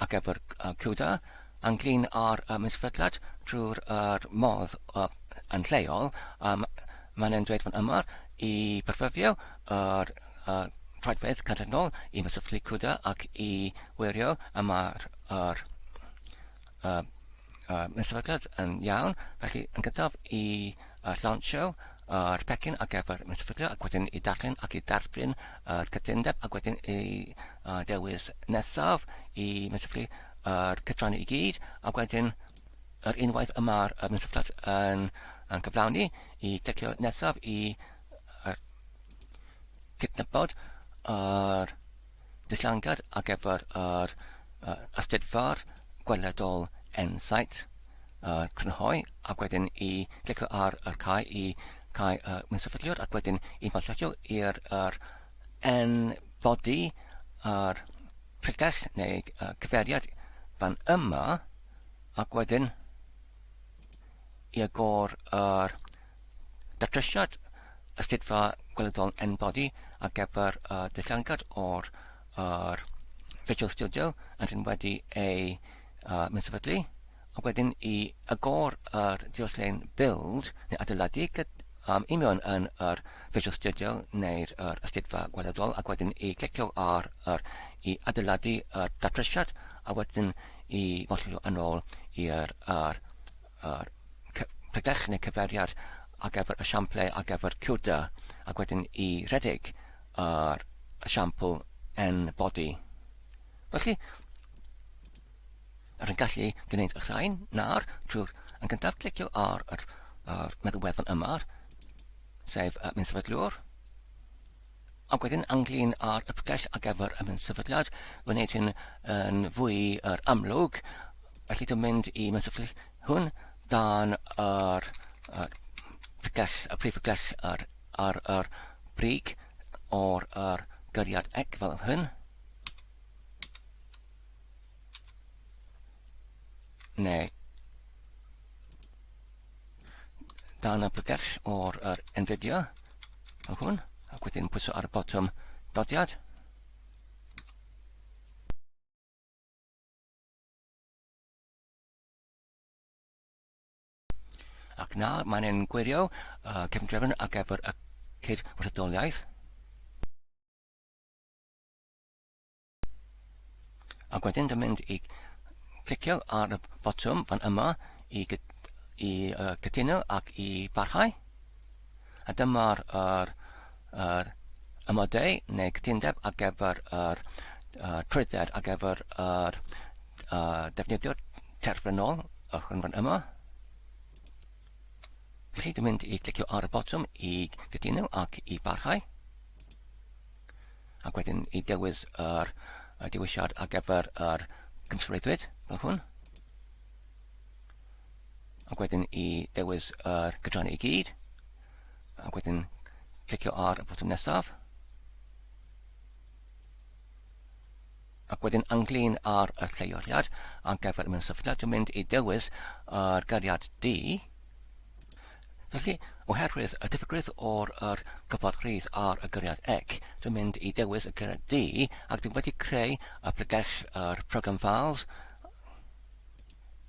ar gyfer cwda, ynglyn ar mewnsefydliad drwy'r modd yn lleol. Mae'n dweud fan yma i perfformio yr troedfedd canlynol i mewnsefydlu cwda ac i wirio yma'r mewnsefydliad yn iawn. Felly, yn gyntaf i launcho yr pecyn ar gyfer mewnsefydlu, ac wedyn i darllen ac i darbyn yr cytundeb, ac wedyn i dewis nesaf i mewnsefydlu yr cyfrannu i gyd, ac wedyn yr unwaith yma'r mewnsefydliad yn cyflawni i clicio nesaf i cydnabod yr dillangad ar gyfer yr astudiaeth gweledol N-site crynhoi, ac wedyn i clicio ar yr cae i cae mewnsefydliwr, ac wedyn i morchio i'r N-body, yr pregell neu cyfeiriad fan yma, ac wedyn i agor yr datrysiad astudiaeth gweledol N-body ar gyfer dillangad o'r Visual Studio yn wedi ei mewnsefydlu, ac wedyn i agor yr dioslen build neu adeiladu mewn yn yr Visual Studio neu'r astudiaeth gweledol, ac wedyn i clicio ar i adeiladu y datrysiad, a wedyn i morchio yn ôl i'r pregell neu cyfeiriad ar gyfer esiamplau ar gyfer cwda, ac wedyn i rhedeg yr esiampl N-body. Felly, rydyn gallu gwneud y rhain nawr trwy'r yn gyntaf clicio ar meddalwedd fan yma, sef mewnsefydliwr, ac wedyn ynglyn ar y pregell ar gyfer y mewnsefydliad, wneud hyn yn fwy amlwg. Felly dwi'n mynd i mewnsefydlu hwn dan yr prif pregell ar yr brig o'r gyriad ec fel hyn. Neu dan y bregell o'r Nvidia, fel hwn, ac wedyn pwyso ar y botwm dodiad. Ac nawr mae'n gwirio cefndrefn ar gyfer y cydwrthydoliaeth. Ac wedyn dwi'n mynd i clicio ar y botwm fan yma i gytuno ac i barhau. A dyma'r ymodau neu gytundeb ar gyfer trwydded ar gyfer defnyddio'r terfynol yn fan yma. Felly dwi'n mynd i clicio ar y botwm i gytuno ac i barhau. Ac wedyn i dewis yr dewisiad ar gyfer yr gymswyddwyd fel hwn. Ac wedyn i dewis yr gydrannau i gyd. Ac wedyn clicio ar y botwm nesaf. Ac wedyn ynglyn ar y lleoliad ar gyfer y mewnsefydlu, dwi'n mynd i dewis yr gariad D. Felly, oherwydd y diffygrwydd o'r gyfodrydd ar y gariad ec, dwi'n mynd i dewis y gariad D, ac dwi'n wedi creu y bregell program files,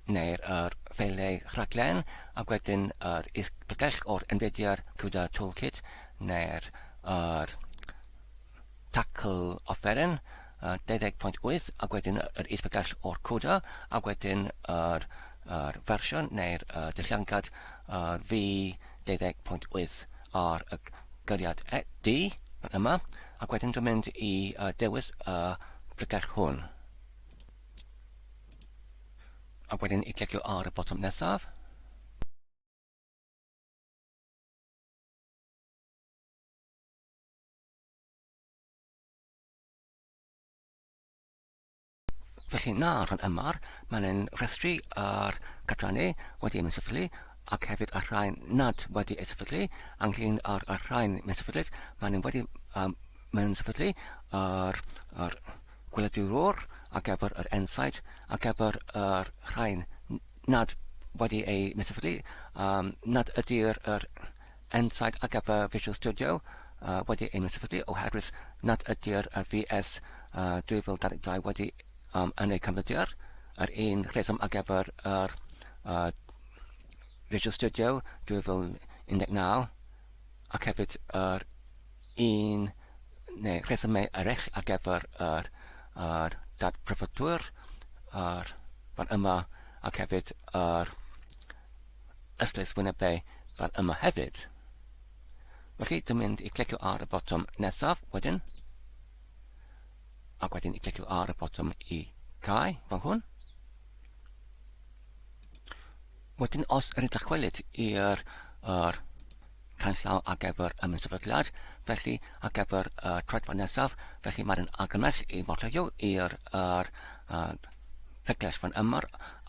neu'r ffeiliau rhaglen, ac wedyn yr bregell o'r Nvidia CUDA Toolkit, neu'r tacl offeren, 12.8, ac wedyn yr isbregell o'r CUDA, ac wedyn yr fersiwn neu'r dillangad V12.8 ar y gariad D fan yma, ac wedyn dwi'n mynd i dewis y bregell hwn. Ac wedyn i clicio ar y botwm nesaf. Felly nawr rhan yma, mae'n rhestru yr gydrannau wedi mewnsefydlu ac hefyd y rhain nad wedi sefydlu. Ynglyn ar y rhain mewnsefydlu, mae'n wedi mewnsefydlu yr gweledwrwr ar gyfer yr Nsight, ar gyfer yr rhain nad wedi ei mewnsefydlu. Nad ydy'r Nsight ar gyfer Visual Studio wedi ei mewnsefydlu oherwydd nad ydy'r VS 2022 wedi yn ei cymrydio'r un rheswm ar gyfer yr Visual Studio 2019 ac hefyd yr rhesymau eraill ar gyfer yr dadprofodwyr fan yma ac hefyd yr yslys wynebau fan yma hefyd. Felly dwi'n mynd i clicio ar y botwm nesaf wedyn, ac wedyn i clicio ar y botwm i cau fel hwn. Wedyn os yr dychwelyd i'r canllaw ar gyfer y mewnsefydliad, felly ar gyfer y troedfa nesaf, felly mae'n argymell i morlio i'r rhegell fan yma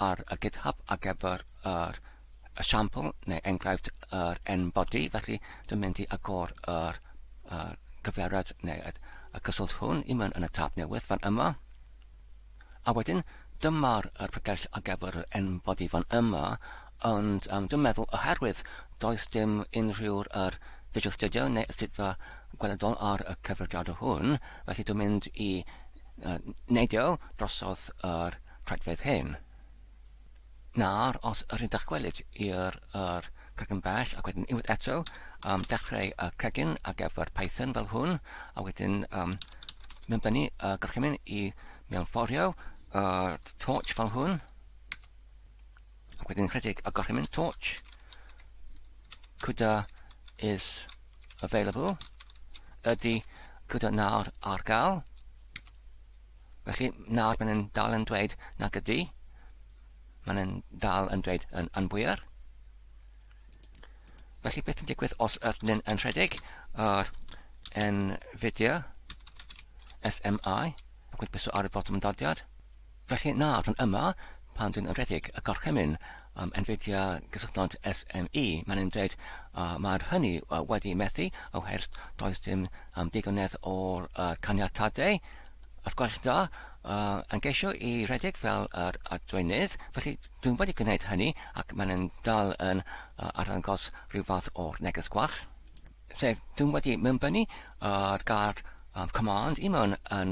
ar y GitHub ar gyfer y siampl neu enghraifft yr n-body, felly dwi'n mynd i agor yr gyfeiriad neu y cyswllt hwn i mewn yn y tab newydd fan yma. A wedyn, dyma'r bregell ar gyfer yr n-body fan yma, ond dwi'n meddwl oherwydd does dim unrhyw Visual Studio neu ystudfa gweledol ar y cyfrifiadau hwn, felly dwi'n mynd i neidio drosodd yr troedfedd hyn. Nawr, os yr un dychwelyd i'r cregyn bell, ac wedyn unwaith eto, dechrau y cregyn ar gyfer Python fel hwn, a wedyn mewn dynnu y gorchymyn i mewnforio torch fel hwn, ac wedyn rhedeg y gorchymyn torch. CUDA is available. Ydy CUDA nawr ar gael. Felly nawr mae'n dal yn dweud nag ydy. Mae'n dal yn dweud yn anbwyr. Felly beth yn digwydd os ydyn yn rhedeg yr Nvidia SMI, ac wedi bysio ar y botwm yn dodiad. Felly nawr fan yma, pan dwi'n rhedeg y gorchymyn Nvidia gysylltod SME, mae'n dweud mae'r hynny wedi methu oherwydd does dim digonedd o'r caniatadau. Wrth gwrs da, yn geisio i rhedeg fel yr adwynydd, felly dwi'n wedi gwneud hynny ac mae'n dal yn arddangos rhyw fath o'r neges gwall. Sef, dwi'n wedi mynbynnu gar command i mewn yn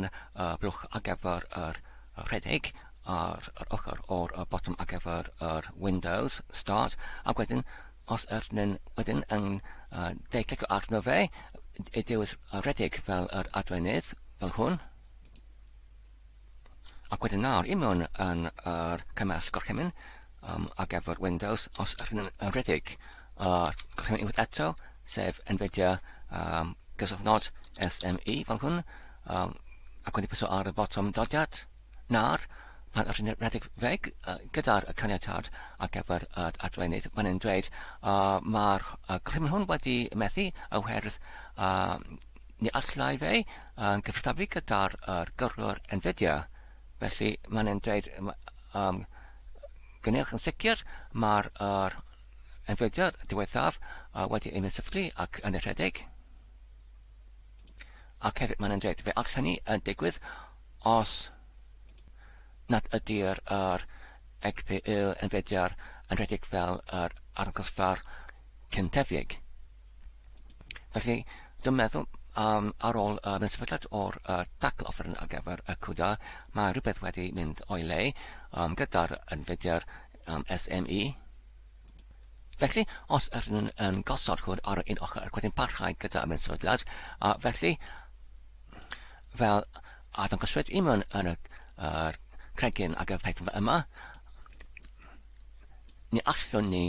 blwch ar gyfer yr rhedeg ar yr ochr o'r bottom ar gyfer yr Windows Start, ac wedyn, os ydyn wedyn yn clicio arno fe, i dewis rhedeg fel yr adwenydd, fel hwn. Ac wedyn nawr, i mewn yn yr cymell gorchymyn ar gyfer Windows, os ydyn yn rhedeg gorchymyn unwaith eto, sef Nvidia gysylltnod SME fel hwn, ac wedi pwysio ar y bottom dodiad. Nawr, pan ydyn rhedeg fe gyda'r caniatad ar gyfer y adwenydd, mae'n yn dweud mae'r gorchymyn hwn wedi methu oherwydd ni allai fe gyfritafu gyda'r gyrrwr Nvidia. Felly mae'n yn dweud gynnewch yn sicr mae'r Nvidia diwethaf wedi ei mewnsefydlu ac yn y rhedeg. Ac hefyd mae'n dweud fe all hynny yn digwydd os nad ydy'r GPU Nvidia yn rhedeg fel yr arddangosfa'r cyntefig. Felly, dwi'n meddwl ar ôl y mewnsefydliad o'r dacl offer ar gyfer y CUDA, mae rhywbeth wedi mynd o'i le gyda'r Nvidia SME. Felly, os ydyn yn gosod hwn ar un ochr ac wedyn parhau gyda'r mewnsefydliad, felly, fel arddangosfyd i mewn yn y cregyn ag y Python yma, ni allwn ni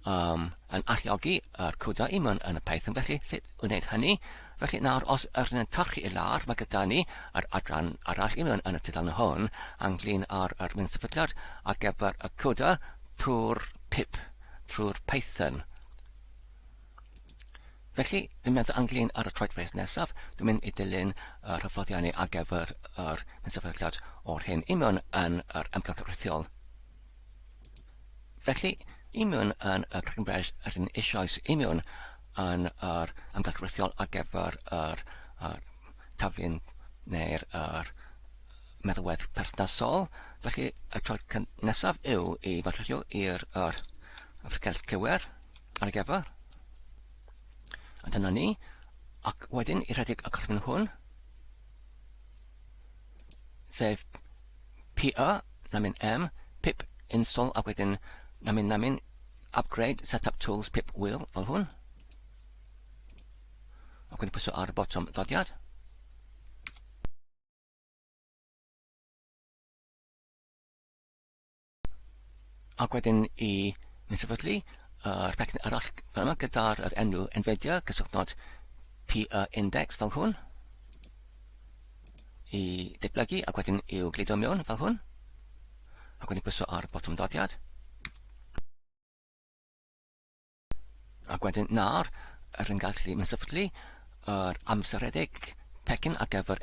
yn alluogi yr CUDA i mewn yn y Python, felly sut wneud hynny? Felly nawr, os ydyn yn torchi i lawr, mae gyda ni yr adran arall i mewn yn y tudalen hwn, ynglyn â'r mewnsefydliad ar gyfer y CUDA trwy'r pip, trwy'r Python. Felly, dwi'n meddwl ynglyn ar y troedfedd nesaf, dwi'n mynd i dilyn yr hyfforddiannau ar gyfer yr mewnsefydliad o'r hyn i mewn yn yr ymgyrchol. Felly, i mewn yn y crynbres ydyn eisoes i mewn yn yr ymgyrchol ar gyfer yr taflun neu'r meddalwedd perthnasol. Felly, y troed nesaf yw i fodryddio i'r ffricell cywer ar y gyfer. A dyna ni, ac wedyn i rhedeg y corfyn hwn, sef PA, namin M, pip install, ac wedyn namin upgrade setup tools pip wheel fel hwn. Ac wedyn pwysio ar y bottom ddodiad. Ac wedyn i mewnsefydlu yr becyn arall fel yma gyda'r enw Nvidia gysylltnod PA index fel hwn i diblygu ac wedyn i'w gludo mewn fel hwn ac wedyn pwysio ar bottom dodiad ac wedyn nawr yn gallu mewnsefydlu yr amseredig pecyn ar gyfer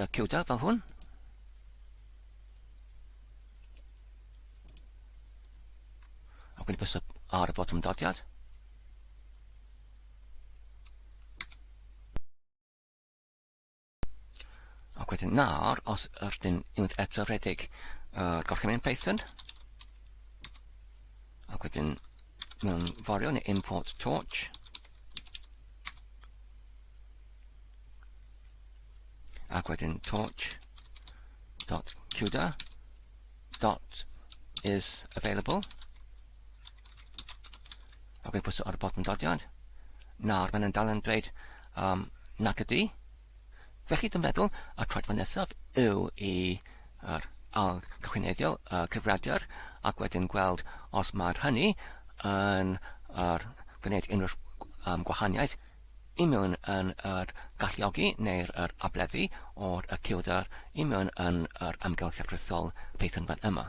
y CUDA fel hwn. Ac wedyn pwysio ar y bottom dodiad. Ac wedyn nawr, os ydyn unwaith eto rhedeg gorchymyn Python, ac wedyn mewn forio neu import torch, ac wedyn torch.cuda.is available, ac wedyn pwysio ar y bottom dodiad. Nawr, mae'n dal yn dweud nac ydi. Felly, dwi'n meddwl, y troedfedd nesaf yw i cychwyneddio cyfrifiadur ac wedyn gweld os mae'r hynny yn gwneud unrhyw gwahaniaeth i mewn yn galluogi neu'r ableddu o'r CUDA i mewn yn yr ymgyrchol Python fan yma.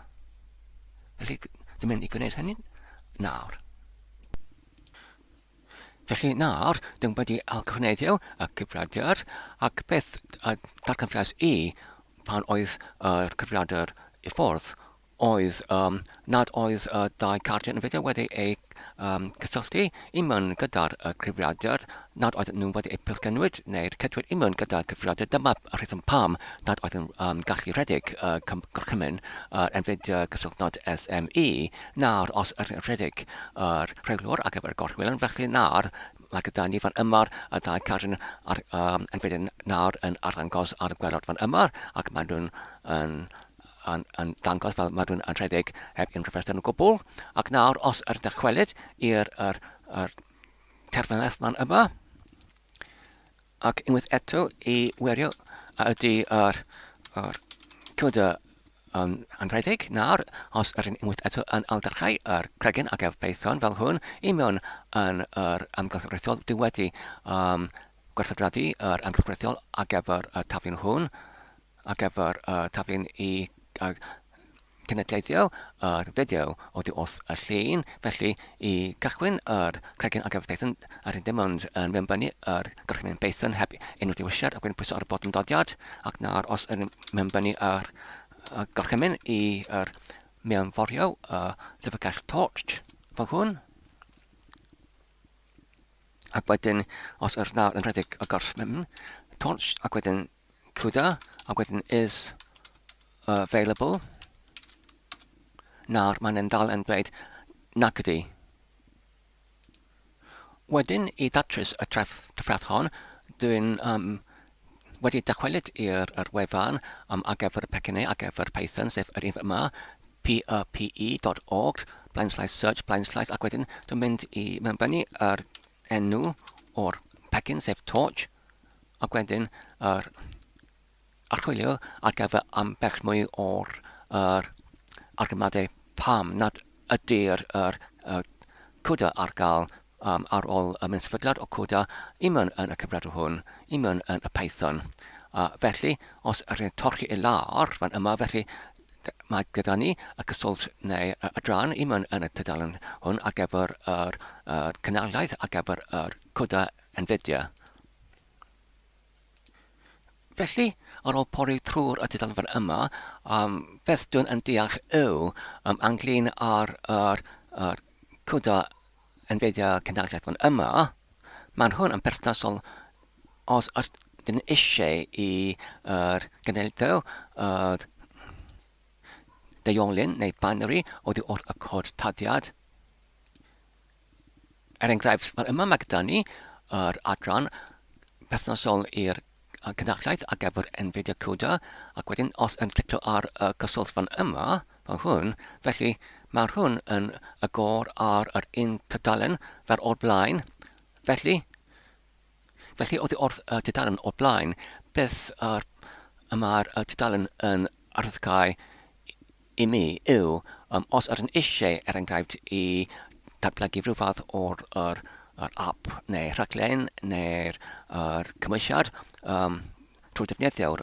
Felly, dwi'n mynd i gwneud hynny nawr. Felly nawr, dwi'n wedi algyfnedio y cyfrifiadur ac beth darganfras i pan oedd yr cyfrifiadur i ffwrdd oedd nad oedd dau cardiau Nvidia wedi ei cysylltu i mewn gyda'r cyfrifiadur nad oedd nhw wedi eu pilgynnwyd neu'r cydwyd i mewn gyda'r cyfrifiadur. Dyma y rheswm pam nad oedd yn gallu rhedeg gorchymyn Nvidia cysylltnod SME nawr os rhedeg yr rhewlwr ar gyfer y gorchwylyn. Felly nawr mae gyda ni fan yma'r y dau cadryn Nvidia nawr yn arddangos ar y gwerod fan yma ac maen nhw'n yn dangos fel maen nhw'n rhedeg heb unrhyw reswm o gwbl. Ac nawr os yr dychwelyd i'r terfynaeth fan yma ac unwaith eto i wirio ydy yr coda yn rhedeg nawr os yr unwaith eto yn aldarchau yr cregyn ac ef Python fel hwn i mewn yn yr amgylchreddiol. Dwi wedi gwerthfawrogi yr amgylchreddiol ar gyfer y taflen hwn ar gyfer taflen i cynadleiddio yr fideo oddi wrth y llun. Felly i gychwyn yr cregyn ar gyfer Python ar dim ond yn mewnbynnu yr gorchymyn Python heb unrhyw diwylliad ac wedyn pwyso ar y botwm dodiad ac nawr os yn mewnbynnu yr gorchymyn i'r mewnforio llyfrgell torch fel hwn. Ac wedyn, os yr nawr yn rhedeg y gorchymyn torch, ac wedyn coda, ac wedyn is available. Nawr mae'n dal yn dweud nac ydi. Wedyn i datrys y trafferth hon, dwi'n wedi dychwelyd i'r wefan ar gyfer y pecynnau ar gyfer Python, sef yr un yma, ppe.org, /search, ac wedyn dwi'n mynd i mewnbynnu yr enw o'r pecyn, sef torch, ac wedyn yr archwilio ar gyfer ambell mwy o'r argymadau pam nad ydy'r coda ar gael ar ôl y mewnsefydliad o coda i mewn yn y cyfrifiadur hwn, i mewn yn y Python. Felly, os rydyn torchi i lawr fan yma, felly mae gyda ni y cyswllt neu y rhan i mewn yn y tudalen hwn ar gyfer yr cynaliaeth ar gyfer yr coda Nvidia. Felly, ar ôl pori trwy'r tudalen fan yma, beth dwi'n yn deall yw ynglyn ar coda Nvidia cynaliaeth fan yma, mae'n hwn yn berthnasol os ydyn eisiau i'r gynulleiddio deuolyn neu binary oddi wrth y cod tadiad. Enghraifft, fan yma mae gyda ni yr adran berthnasol i'r cynaliaeth ar gyfer Nvidia coda ac wedyn os yn clicio ar y cyswllt fan yma, fel hwn, felly mae hwn yn agor ar yr un tudalen fer o'r blaen. Felly oddi wrth y tudalen o'r blaen, beth mae'r tudalen yn arddangau i mi yw os ydyn eisiau enghraifft i datblygu rhyw fath o'r app neu rhaglen neu'r cymwysiad trwy defnyddio'r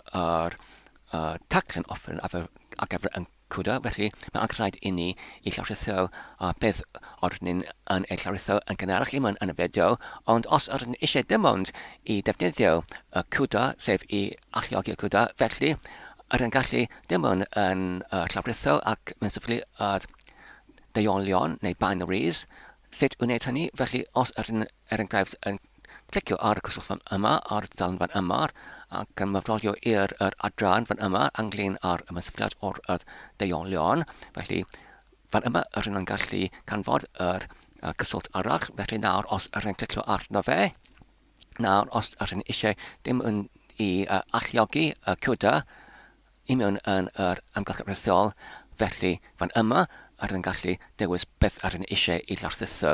taclen offer ar gyfer yn coda. Felly mae'n angen i ni i llawrithio beth oedden yn ei llawrithio yn gynharach i mewn yn y fideo, ond os ydyn eisiau dim ond i defnyddio y coda, sef i alluogi y coda, felly ydyn gallu dim ond yn llawrithio ac mewnsefydlu deuolion neu binaries. Sut wneud hynny? Felly os ydyn enghraifft yn clicio ar y cyswllt fan yma, ar y dudalen fan yma, ac yn myfrolio i'r adran fan yma ynglyn ar y mewnsefydliad o'r deuolion. Felly fan yma ydyn nhw'n gallu canfod yr cyswllt arall. Felly nawr os ydyn nhw'n clicio arno fe, nawr os ydyn nhw eisiau dim i alluogi y coda i mewn yn yr amgylchreddiol, felly fan yma ydyn nhw'n gallu dewis beth ydyn nhw eisiau i llawrthitho.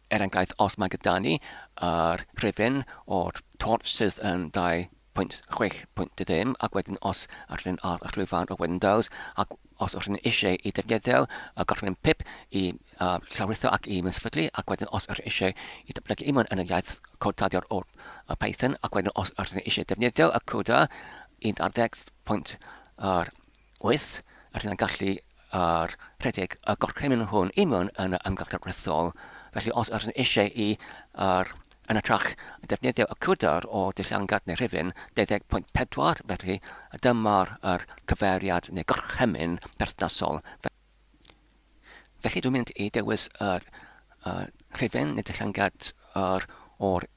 Enghraifft, os mae gyda ni yr rhifyn o'r torch sydd yn 2.6.0 ac wedyn os ydyn ar y llwyfan o Windows ac os ydyn eisiau i defnyddio y gorchymyn pip i llawrithio ac i mewnsefydlu ac wedyn os ydyn eisiau i datblygu i mewn yn y iaith codtadiad o'r Python ac wedyn os ydyn eisiau defnyddio y coda 11.8 ydyn nhw'n gallu rhedeg y gorchymyn hwn i mewn yn y amgylchreddiol. Felly os ydyn eisiau i yn ytrach defnyddio y coda o dillangad neu rhifyn 12.4, felly dyma'r cyfeiriad neu gorchymyn berthnasol. Felly dwi'n mynd I dewis rhifyn neu dillangad o'r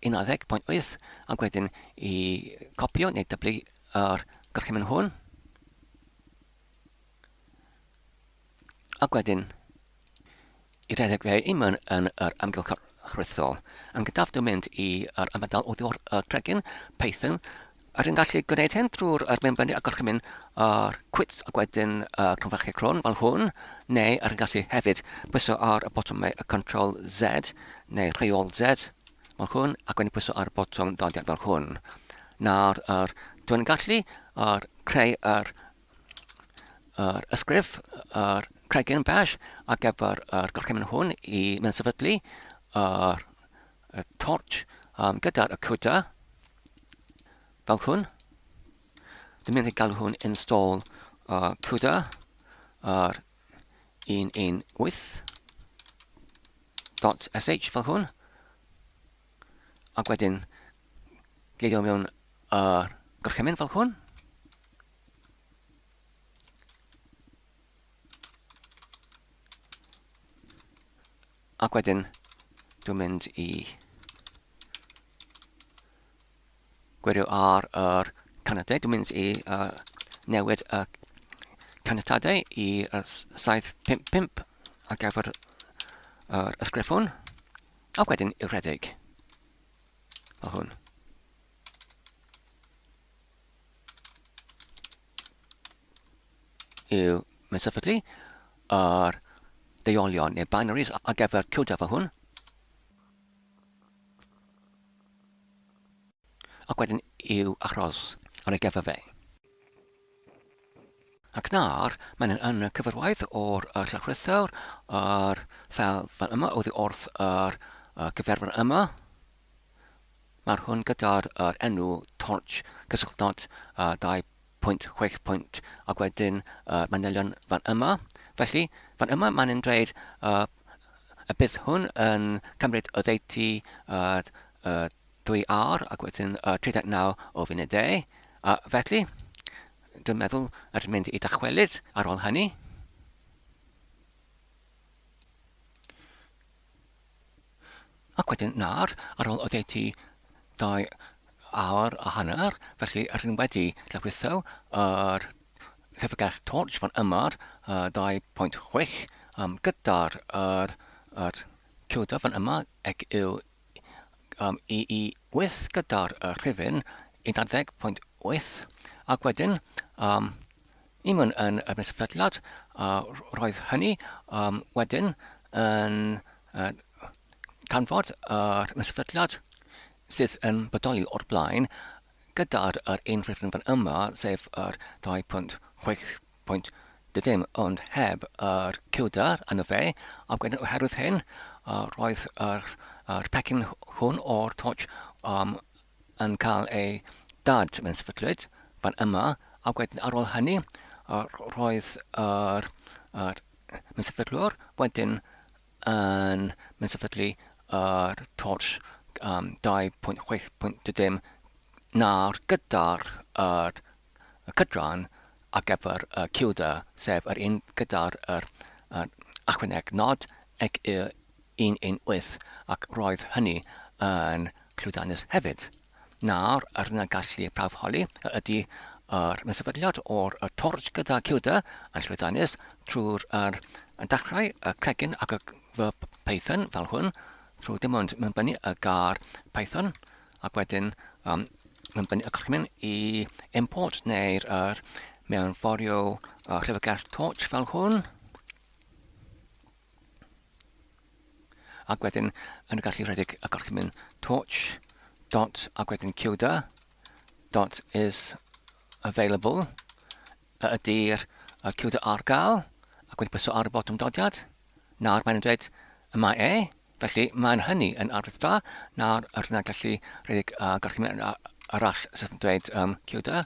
11.8 ac wedyn I copio neu dyblu gorchymyn hwn. Ac wedyn I redeg fe unman yn yr amgylch chrythol. Yn gyda'r dwi'n mynd I'r ymadael o ddio'r tregyn Python. Rydyn gallu gwneud hyn drwy'r mewnbynnu a gorchymyn quit ac wedyn cronfachau cron fel hwn, neu rydyn gallu hefyd pwyso ar y botwm y Ctrl Z neu rheol Z fel hwn, ac wedyn pwyso ar y botwm ddodiad fel hwn. Nawr, dwi'n gallu creu ysgrif, cregyn bash ar gyfer gorchymyn hwn I mewnsefydlu torch gyda'r cwda fel hwn. Dwi'n mynd I galw hwn install cwda 118.sh fel hwn. Ac wedyn gleidio mewn gorchymyn fel hwn. Ac wedyn dwi'n mynd I gwirio ar canadau. Dwi'n mynd I newid caniatadau I'r 755 ar gyfer ysgrif hwn. Ac wedyn I redeg fel hwn. I'w mewnsefydlu deuolion neu binaries ar gyfer cwda fel hwn. Ac wedyn i'w achros ar ei gyfer fe. Ac nawr, mae'n yn cyfarwaith o'r llawrythwr fel yma oddi wrth gyferfyr yma. Mae'r hwn gyda'r enw torch cysylltnod 2.6 ac wedyn manylion fan yma. Felly, fan yma mae'n dweud y bydd hwn yn cymryd o ddeiti 2 awr ac wedyn 39 o funudau. Felly, dwi'n meddwl rydyn mynd I dachwelyd ar ôl hynny. Ac wedyn nawr, ar ôl o ddeiti 2 awr a hanner, felly rydyn wedi llawrytho llyfrgell torch fan yma'r 2.6 gyda'r cwda fan yma ac i'w wyth gyda'r rhifyn 11.8 ac wedyn unman yn y mewnsefydliad roedd hynny wedyn yn canfod mewnsefydliad sydd yn bodoli o'r blaen gyda'r un rhifyn fan yma sef 2.6.dim ond heb cwda yn y fe ac wedyn oherwydd hyn roedd pecyn hwn o'r torch yn cael ei dad mewnsefydlyd fan yma ac wedyn ar ôl hynny roedd mewnsefydlwr wedyn yn mewnsefydlu torch 2.6.dim nawr gyda'r cydran ar gyfer cwda sef yr un gyda'r achwyneg nod ac 118 ac roedd hynny yn llwyddiannus hefyd. Nawr, yr yna gallu prawfholi ydy mewnsefydliad o'r torch gyda cwda yn llwyddiannus trwy'r dechrau cregyn ac fy Python fel hwn trwy dim ond mewnbynnu y gar Python ac wedyn mewnbynnu y gorchymyn I import neu'r mewnforio llyfrgell torch fel hwn. Ac wedyn yn gallu rhedeg y gorchymyn torch dot ac wedyn cwda dot is available ydy'r cwda ar gael ac wedyn pwyso ar y botwm dodiad. Nawr mae'n dweud y mae felly mae'n hynny yn arwydd dda. Nawr yr yna gallu rhedeg gorchymyn arall sydd yn dweud cwda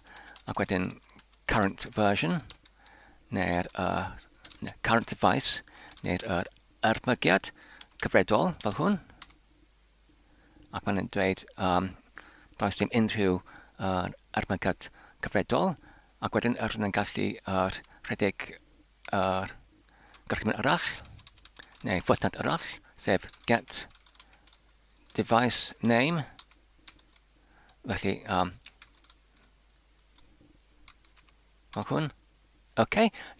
ac wedyn current version neu'r current device neu'r ermygiad cyfredol fel hwn ac mae'n dweud does dim unrhyw ermygiad cyfredol ac wedyn yr yna'n gallu rhedeg gorchymyn arall neu ffwrdd arall, sef get device name. Felly, fel hwn. OK,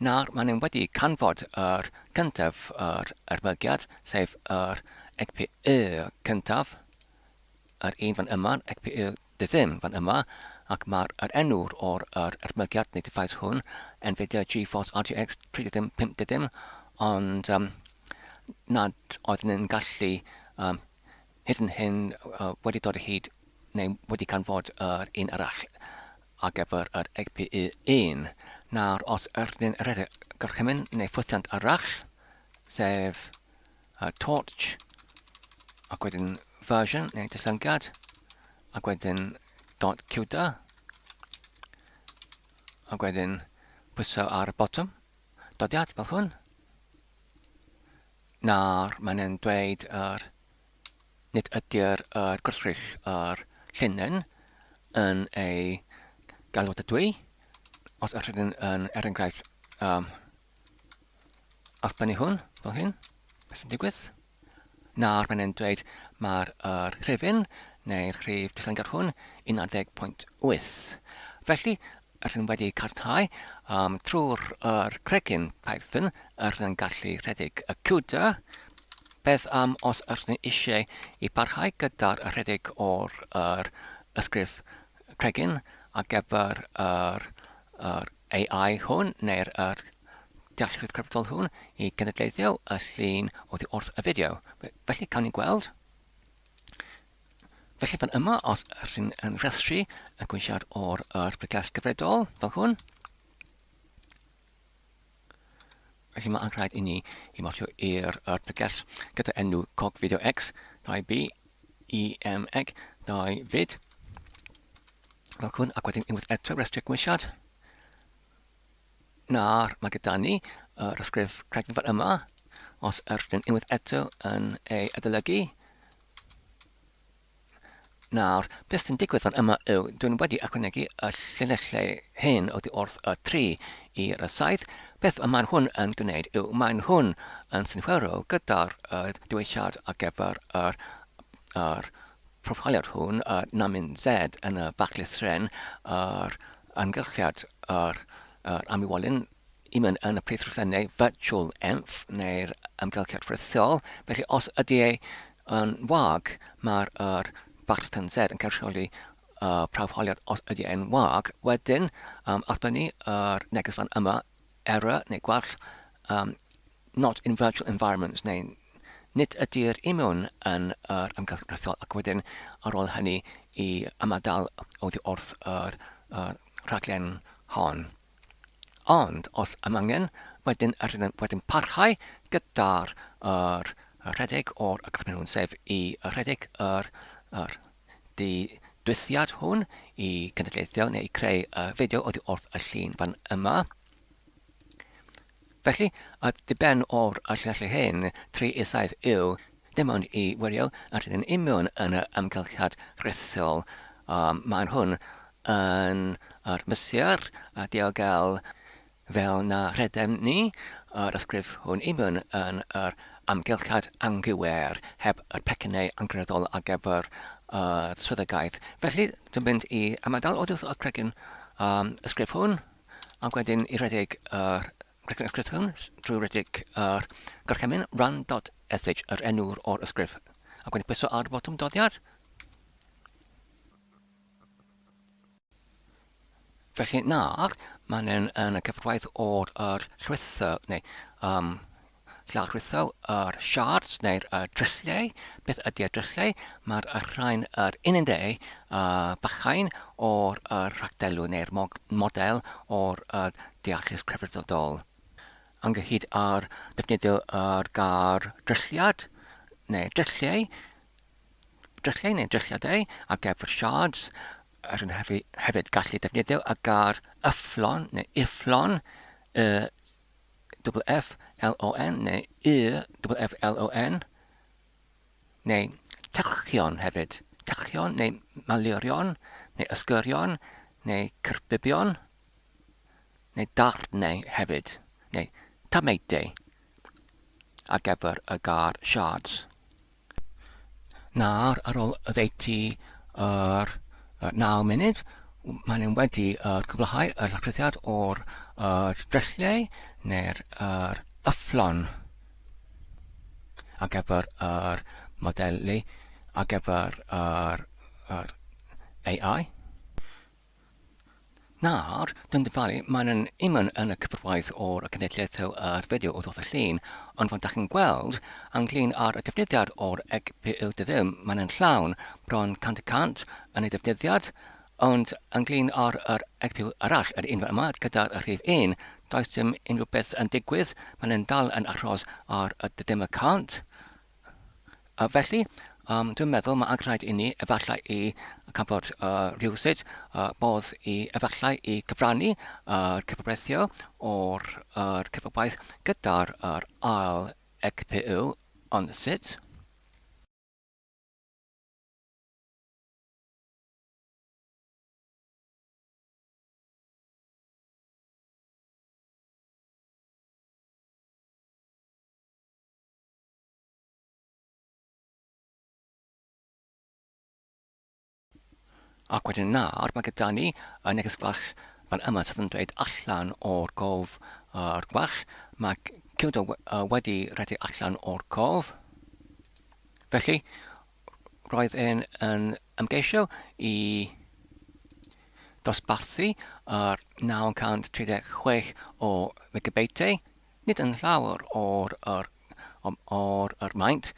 nawr maen nhw wedi canfod yr cyntaf yr erbygiad, sef yr GPU cyntaf, yr un fan yma, GPU ddim fan yma, ac mae'r enw'r o'r erbygiad neu device hwn, Nvidia GeForce RTX 3050, ond nad oedden nhw'n gallu hyd yn hyn wedi dod o hyd neu wedi canfod yr un arall ar gyfer yr GPU 1. Nawr, os ydyn rhedeg gorchymyn neu ffwthiant arall, sef torch, ac wedyn version neu dillyngiad, ac wedyn .qda, ac wedyn pwyso ar y bottom, dodiad fel hwn. Nawr, maen nhw'n dweud nid ydy'r gwrthrych yr llinyn yn ei galwad y dwy. Os ydyn yn enghraifft osbynnu hwn, fel hyn, beth sy'n digwydd? Nawr maen nhw'n dweud mae'r rhifyn neu'r rhif dillyngiad hwn 11.8. Felly, ydyn wedi carhau trwy'r cregyn Python ydyn gallu rhedeg y CUDA. Beth am os ydyn eisiau i barhau gyda'r rhedeg o'r ysgrif cregyn ar gyfer yr AI hwn neu'r dealltwriaeth crefftol hwn i genedlaethio y llun oddi wrth y fideo. Felly, cawn ni gweld. Felly fan yma, os ydyn yn rhestru yn gweithio o'r bregell gyfredol, fel hwn. Felly mae angen i ni i marcio i'r bregell gyda enw cog video X, 2B, EMEG, 2 fid. Fel hwn, ac wedyn unwaith eto restru gweithio. Nawr, mae gyda ni yr ysgrif cregyn fan yma, os ydyn unwaith eto yn ei adolygu. Nawr, beth sy'n digwydd fan yma yw, dwi'n wedi ychwanegu y llinellau hyn oddi wrth y 3 i'r 7. Beth mae'n hwn yn gwneud yw, mae'n hwn yn synhwyrol gyda'r diweisiad ar gyfer yr proffiliad hwn, namin Z yn y bachlithren, yr amgylchiad yr amwylyn yn y prifryllenau virtual env neu'r amgylchiad ffrithiol. Felly, os ydy yn wag, mae'r bachlithren Z yn cael rheoli prawfholiad os ydy e'n wag. Wedyn, athbynnu yr neges fan yma, error neu gwall, not in virtual environments, neu nid ydy'r imiwn yn yr amgylchiad ffrithiol, ac wedyn ar ôl hynny i ymadal oddi wrth yr rhaglen hon. Ond, os am angen, wedyn parhau gyda'r rhedeg o'r gorchymyn hwn, sef i rhedeg yr dwythiad hwn i genedlaethio neu i creu fideo oddi wrth y llun fan yma. Felly, diben o'r llinellau hyn, 3 i'r 7 yw, dim ond i wirio ydyn union yn y amgylchiad ffrithiol. Mae'n hwn yn mysur diogel fel na rhedem ni, yr ysgrif hwn union yn yr amgylchiad anghywer, heb yr pecynnau anghyryddol ar gyfer swyddogaeth. Felly, dwi'n mynd i ymadal oddi wrth y cregyn ysgrif hwn, ac wedyn i rhedeg cregyn ysgrif hwn drwy rhedeg gorchymyn rhan.sh, yr enw'r o'r ysgrif. Ac wedyn pwyso ar botwm dodiad. Felly nawr, maen yn y cyfraith o'r llwytho, neu llawrwytho yr shards neu'r drilliau. Beth ydy'r drilliau? Mae'r rhain yr 11 bychain o'r rhagdelw neu'r model o'r deallus crefyddol. Ynghyd ar defnyddio yr gar drilliad neu drilliau neu drilliadau ar gyfer shards. Rydyn hefyd gallu defnyddio y gar yfflon neu ifflon, F-L-O-N neu F-L-O-N, neu tylchion hefyd. Tylchion neu malurion, neu ysgyrion, neu cyrbybion, neu darnau hefyd, neu tameidau. ar gyfer y gar siards. Nawr, ar ôl y ddeiti yr 9 munud, maen nhw wedi cyflhau y llachrydiad o'r drelliau neu'r yfflon ar gyfer yr modelu ar gyfer yr AI. Nawr, dwi'n dyfalu, maen nhw'n yn y cyfrwaith o'r cynulleidfa yr fideo o ddoth y llun, ond fel ydych chi'n gweld, ynglyn â'r defnyddiad o'r GPU ddim, maen nhw'n llawn bron 100% yn ei defnyddiad, ond ynglyn â'r GPU arall, yr un yma, gyda'r rhif 1, does dim unrhyw beth yn digwydd, maen nhw'n dal yn aros ar y dim y cant. Felly, dwi'n meddwl mae angen rhaid i ni efallai i cael rhywsut bodd i efallai i cyfrannu cyfreithio o'r cyfrwaith gyda'r ail GPU, ond sut? Ac wedyn nawr, mae gyda ni neges gwall fan yma sydd yn dweud allan o'r cof gwall. Mae cywdo wedi rhedeg allan o'r cof. Felly, roedd yn ymgeisio i dosbarthu yr 936 o megabytau, nid yn llawer o'r maint,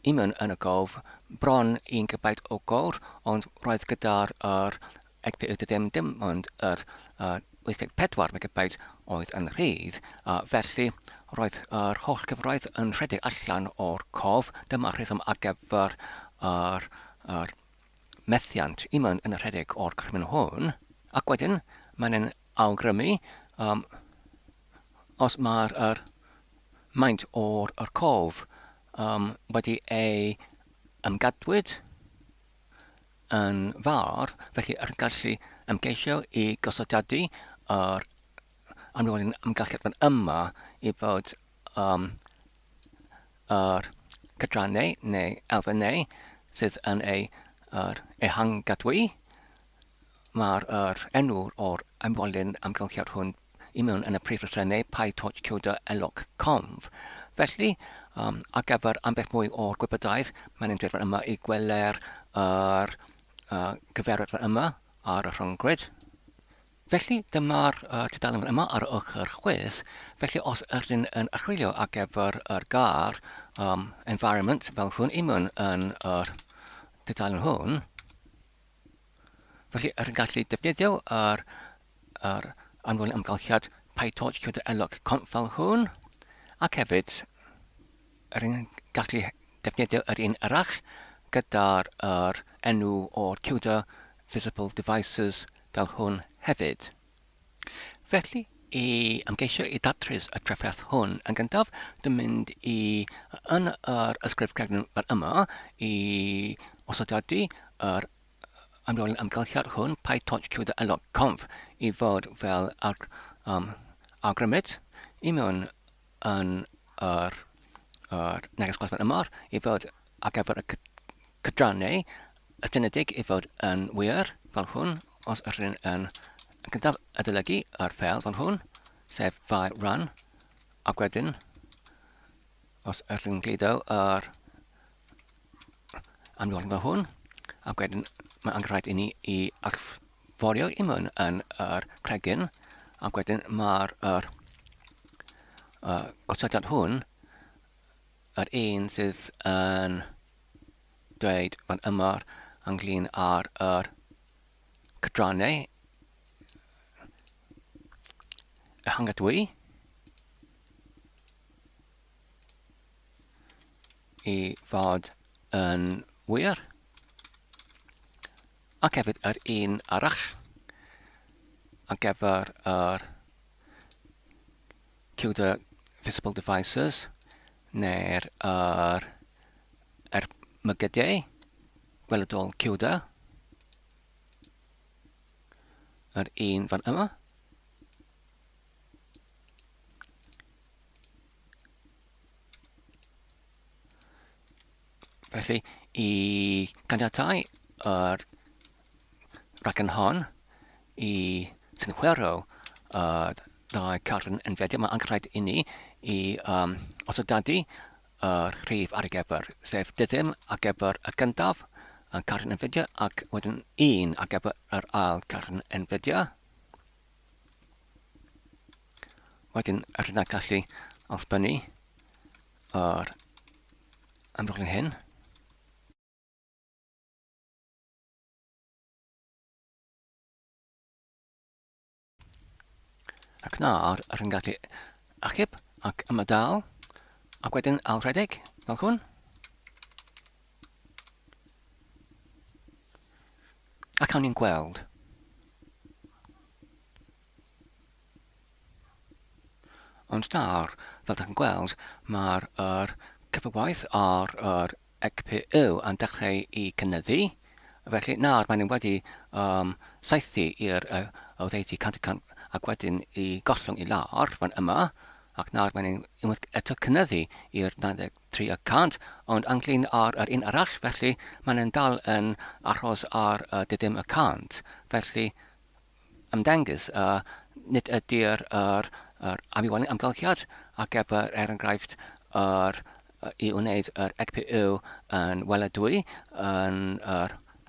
un yn y gof, bron 1 GB o gowr, ond roedd gyda'r GPU dim ond yr 84 megabyte oedd yn rhydd, felly roedd yr holl gyfraith yn rhedeg allan o'r cof. Dyma'r rheswm ar gyfer yr methiant, un yn y rhedeg o'r cyfrwyn hwn, ac wedyn mae'n awgrymu os mae'r maint o'r cof wedi ei ymgadwyd yn fawr, felly yn gallu ymgeisio i gosodiadu yr ymgylchedd fan yma i fod yr cydrannau neu elfennau sydd yn ei ehangadwy. Mae'r enw o'r amgylchiad hwn i mewn yn y prif rhesymau pyTorch conf. Felly, ar gyfer ambell mwy o'r gwybodaeth, mae'n dweud fan yma i gwela'r gyfeiriad fan yma ar y rhyngrwyd. Felly, dyma'r tudalen fan yma ar y ochr chwith. Felly, os ydyn yn achwilio ar gyfer yr gar environment fel hwn, un yn yr tudalen hwn, felly, ydyn gallu defnyddio yr amgylchiad pyTorch conf fel hwn, ac hefyd, ydyn gallu defnyddio yr un arall gyda'r enw o'r CUDA Visible Devices fel hwn hefyd. Felly, i ymgeisio i datrys y trefferth hwn yn gyntaf, dwi'n mynd yn yr ysgrifennu fan yma i osodiadu yr amgylchiad hwn, pyTorch conf, i fod fel awgrymyd i mewn yn yr neges gwell fan yma i fod ar gyfer y cydrannau ystynedig i fod yn wir fel hwn, os ydyn yn gyntaf adolygu yr ffeil fel hwn, sef rhan, ac wedyn, os ydyn gludo yr amgylchiad fel hwn, ac wedyn mae angen rhaid i ni i allforio i mewn yn yr cregyn, ac wedyn mae'r gosodiad hwn, yr un sydd yn dweud fan yma ynglyn â'r cydrannau ehangadwy i fod yn wir, ac hefyd yr un arall ar gyfer yr CUDA Visible Devices neu'r mygydau gweledol CUDA, yr un fan yma. Felly, I ganiatáu yr raglen hon I synchwero ddau carn Nvidia, mae angen rhaid I ni I osodadu yr rhif ar ei gyfer, sef dyddym ar gyfer y gyntaf, carn Nvidia, ac wedyn un ar gyfer yr ail carn Nvidia. Wedyn, rydyn ni'n gallu aufbynnu yr amrywlen hyn. Ac nawr, rydyn ni'n gallu achub ac ymadael, ac wedyn ailredig, fel hwn. Ac awn ni'n gweld. Ond nawr, fel ydych chi'n gweld, mae'r cyfriwaeth ar GPU yn dechrau I cynyddu. Felly nawr maen nhw wedi saethu i'r oddeitu 100% ac wedyn I gollwng I lawr fan yma. Ac nawr maen nhw unwaith eto cynyddu i'r 93%, ond ynglyn ar yr un arall, felly maen nhw'n dal yn aros ar dyddym y cant. Felly, ymddangos, nid ydy'r amrywiolyn amgylchiad ar gyfer enghraifft I wneud yr GPU yn weladwy yn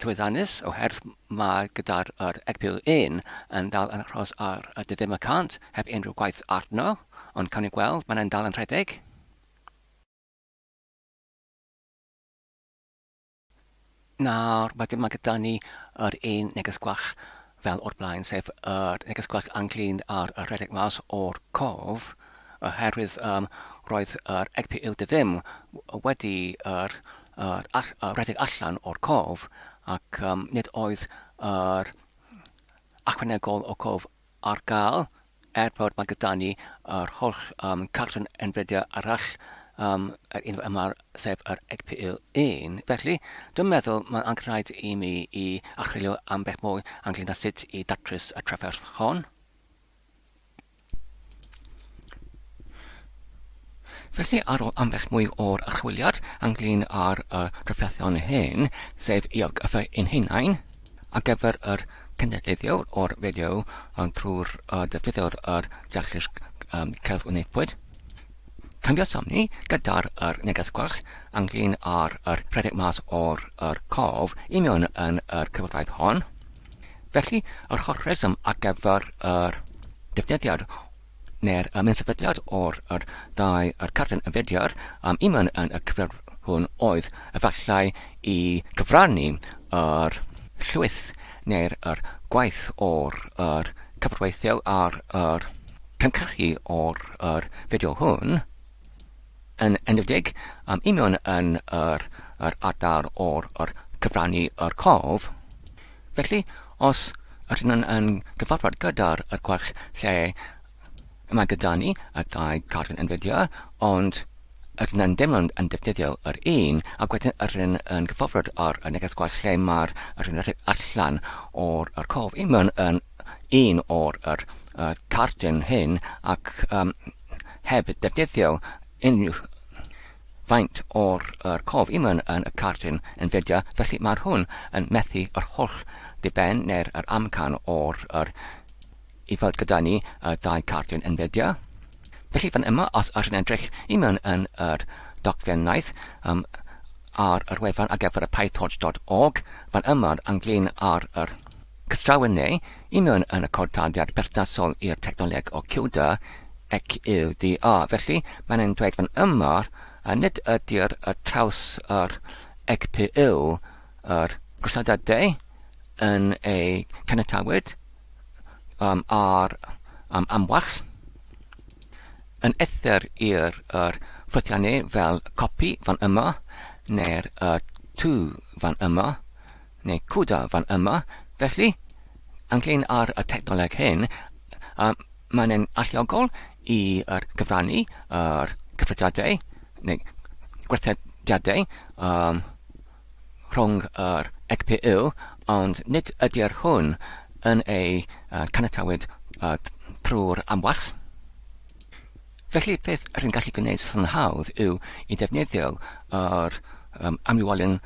llwyddannus oherwydd mae gyda'r GPU 1 yn dal yn aros ar dyddym y cant heb unrhyw gwaith arno, ond cawn ni gweld mae'n dal yn rhedeg. Nawr, wedyn mae gyda ni yr un neges gwach fel o'r blaen, sef neges gwach ynglyn ar rhedeg mas o'r cof, oherwydd roedd yr GPU dyddym wedi rhedeg allan o'r cof, ac nid oedd yr ychwanegol o cof ar gael, bod mae gyda ni yr holl cartron Nvidia arall, yr un yma sef yr GPU 1. Felly, dwi'n meddwl mae'n angen rhaid I mi I achrilio am beth mwy ynglyn â sut I datrys y trafferth hon. Felly, ar ôl ambell mwy o'r archwiliad ynglyn â'r trafferthion hyn, sef I ein hunain, ar gyfer yr cenedlaethio o'r fideo trwy'r defnyddio'r deallus celf o methwyd. Cambiosomni gyda'r neges gwach ynglyn ar rhedeg mas o'r cof I mewn yn cyfraith hon. Felly, yr holl reswm ar gyfer defnyddiad neu'r mewnsefydliad o'r ddau cartron Nvidia I mewn yn y cyfraith hwn oedd efallai I gyfrannu yr llwyth neu'r gwaith o'r cyfreithio ar cynhyrchu o'r fideo hwn yn enwedig I mewn yn yr ardal o'r cyfrannu yr cof. Felly, os ydyn yn gyfarfod gyda'r gwach lle mae gyda ni y ddau cartron Nvidia, ond ydyn ddim yn defnyddio yr un, ac wedyn ydyn yn gyfarfod ar y neges gwach lle mae'r allan o'r cof I mewn yn un o'r cartron hyn, ac heb defnyddio unrhyw faint o'r cof I mewn yn y cartron Nvidia, felly mae'r hwn yn methu yr holl diben neu'r amcan o'r I fod gyda ni y ddau cartron Nvidia. Felly fan yma, os ydyn edrych I mewn yn yr docfennaeth ar yr wefan ar gyfer y pyTorch.org, fan yma ynglyn ar cystrawennau I mewn yn y cordadiad perthnasol i'r technoleg o CUDA EQDA. Felly, mae'n dweud fan yma, nid ydy'r traws yr GPU gwrthadadau yn ei caniatawyd ar amwell, yn ether i'r ffwythiannau fel copi fan yma, neu'r tŵ fan yma, neu CUDA fan yma. Felly, ynglyn ar y technoleg hyn, mae'n alluogol I gyfrannu yr cyfrifiadau neu gwerthiadau rhwng yr GPU, ond nid ydy'r hwn yn ei caniatawyd trwy'r amwell. Felly, beth rydyn gallu gwneud sy'n hawdd yw I ddefnyddio yr amrywolyn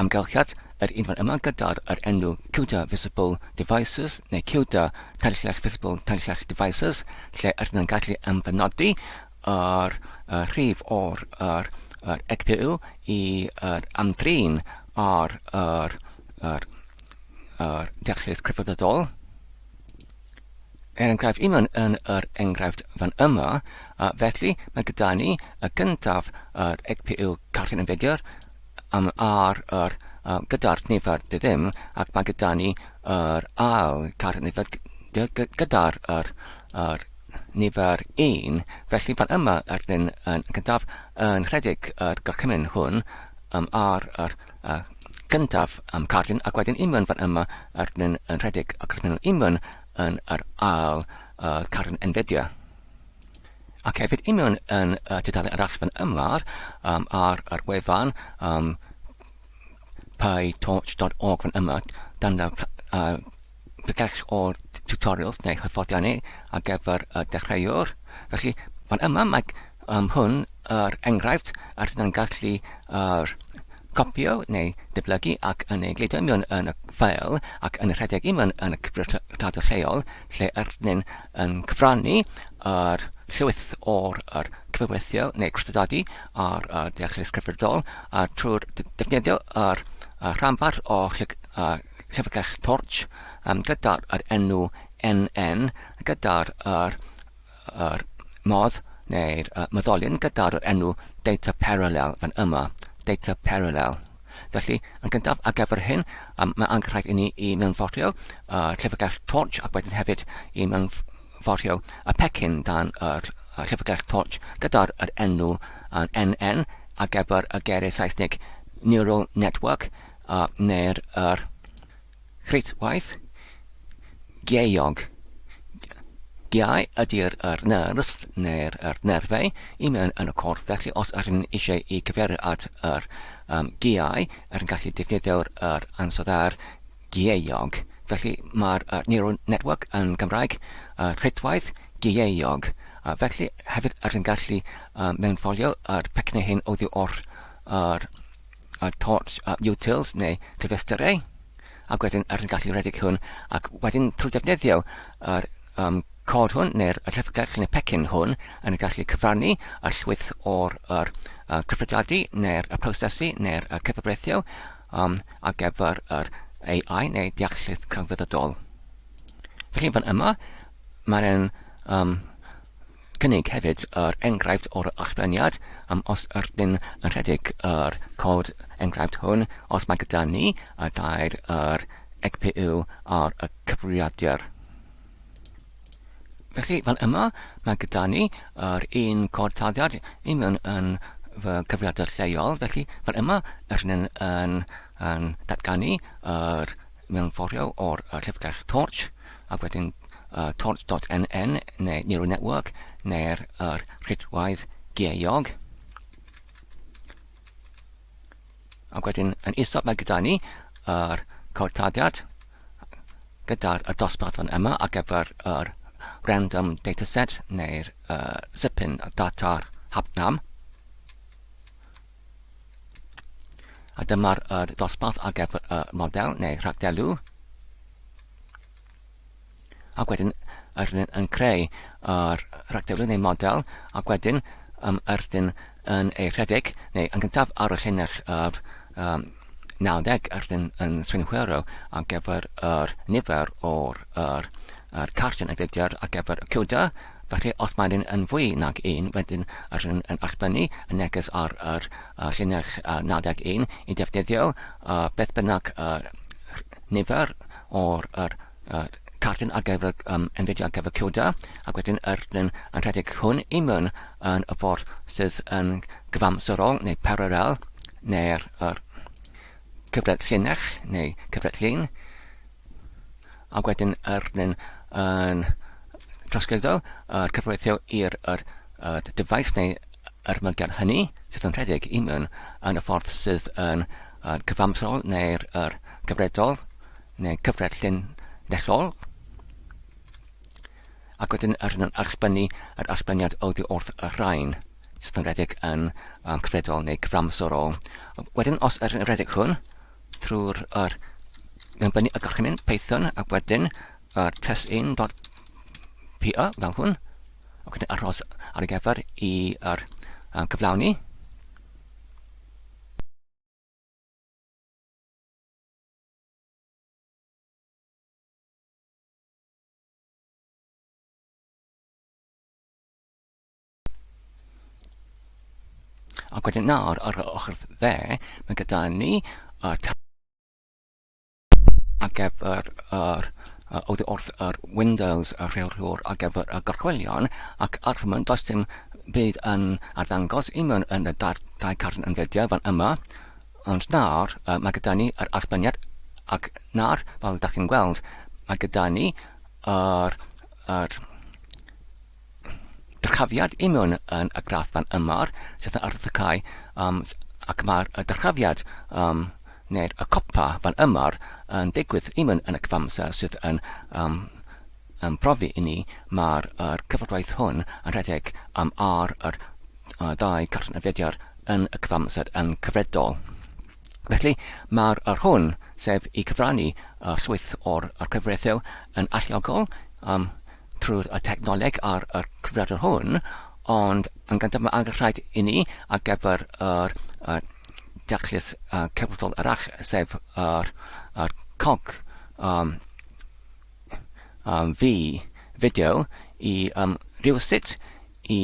amgylchiad yr unfan yma gyda'r enw CUDA Visible Devices neu CUDA /Visible /Devices lle rydyn nhw'n gallu ymbenodi yr rhif o'r GPU i amdrin ar deallus cyfrifiadol. Enghraifft un yn yr enghraifft fan yma, felly mae gyda ni y gyntaf GPU cardyn Nvidia gyda'r nifer ddim, ac mae gyda ni yr ail cardyn Nvidia gyda'r nifer 1, felly fan yma rydyn yn gyntaf yn rhedeg gorchymyn hwn ar gyntaf cardyn, ac wedyn un fan yma rydyn yn rhedeg gorchymyn un yn yr ail cardyn Nvidia. Ac hefyd un yn tudalen arall fan yma ar wefan pyTorch.org fan yma, dan bygell o'r tutorials neu hyfforddiannau ar gyfer dechreuwr. Felly, fan yma mae hwn yr enghraifft rydyn yn gallu copio neu diblygu ac yn ei gleidio yn y ffeil ac yn rhedeg yn y cyfrifiadol lleol lle rydyn yn cyfrannu yr llwyth o'r cyfriweithio neu cystadlu ar deallus cyfrifiadol trwy'r defnyddio yr rhanbarth o llyfrgell torch gyda'r enw NN, gyda'r modd neu'r meddolion gyda'r enw data parallel fan yma, data parallel. Felly, yn gyntaf ar gyfer hyn, mae angen i ni i mewnforio llyfrgell torch ac wedyn hefyd i mewnforio y pecyn dan yr llyfrgell torch gyda'r enw NN ar gyfer y geiriau Saesnig neural network neu'r rheitwaith geog. Giau ydy'r nerfs neu'r nerfau i mewn yn y corff, felly os rydyn eisiau i cyfeirio at yr giau, rydyn gallu defnyddio'r ansoddair geog. Felly mae'r neural network yn Gymraeg rheitwaith geog. Felly hefyd rydyn gallu mewnfolio yr pecynau hyn oddi o'r torch utils neu cyfestyriau, ac wedyn rydyn gallu redig hwn, ac wedyn trwy defnyddio yr cod hwn neu'r llyfrgell neu pecyn hwn yn gallu cyfrannu y llwyth o'r cyfrifiadu neu'r prosesu neu'r cyfrifiadio ar gyfer yr AI neu deallus crynfyddydol. Felly fan yma mae'n cynnig hefyd yr enghraifft o'r allbeniad os rydyn yn rhedeg yr cod enghraifft hwn os mae gyda ni y dair GPU ar y cyfrifiadur. Felly fan yma mae gyda ni yr un cod taddiad i mewn yn fy cyfrifiadur lleol, felly fan yma rydyn yn datganu yr mewnforio o'r llyfrgell torch ac wedyn torch.nn neu neural network neu'r rheitwaith geog. Ac wedyn yn isod mae gyda ni yr codtadiad gyda'r dosbarth fan yma ar gyfer yr random dataset neu'r sipyn data'r hapnam. A dyma'r dosbarth ar gyfer y model neu rhagdelw. Ac wedyn rydyn yn creu yr rhagdelw neu model, ac wedyn rydyn yn ei rhedeg, neu yn gyntaf ar y llinell 90 rydyn yn swynhwero ar gyfer yr nifer o'r cardyn Nvidia ar gyfer y CUDA. Felly os mae'n yn fwy nag un, wedyn rydyn yn allbynnu y neges ar yr llinell 91 i defnyddio beth bynnag nifer o'r cardyn ar gyfer Nvidia ar gyfer CUDA, ac wedyn rydyn yn rhedeg hwn i mewn yn y ffordd sydd yn gyfamserol neu parallel neu'r cyfred llinell neu cyfred llun, ac wedyn rydyn yn trosglwyddo yr cyfreithio i'r device neu yr ymylgiad hynny sydd yn rhedeg i mewn yn y ffordd sydd yn cyfamserol neu'r cyfredol neu cyfred llinellol. Ac wedyn rydyn yn allbynnu yr allbyniad oddi wrth y rhain. sydd yn rhedeg yn cyfredol neu cyframsorol. Wedyn, os yr rhedeg hwn, trwy'r mewnbynnu y gorchymyn Python, ac wedyn yr test1.py fel hwn, ac wedyn aros ar y gyfer i'r cyflawni. Ac wedyn nawr, ar y ochr dde, mae gyda ni ar gyfer oddi wrth yr Windows rheolwr ar gyfer y gorchwelion, ac ar hwnnw does dim byd yn arddangos mewn yn y dau cardyn Nvidia fan yma, ond nawr mae gyda ni yr arbenniad, ac nawr, fel ydych chi'n gweld, mae gyda ni yr dyrchafiad mewn yn y graff fan yma, sydd yn arddecau, ac mae'r dyrchafiad neu'r copa fan yma yn digwydd mewn yn y cyfamser sydd yn profi i ni mae'r cyfrodwaith hwn yn rhedeg ar yr ddau cardyn Nvidia yn y cyfamser yn cyfredol. Felly mae'r hwn, sef i cyfrannu llwyth o'r cyfreithiau yn allogol trwy'r technoleg ar y cyfrifiadur hwn, ond yn gyntaf mae angen rhaid i ni ar gyfer yr deallus cyfredol arall, sef yr cog fideo i rywsut i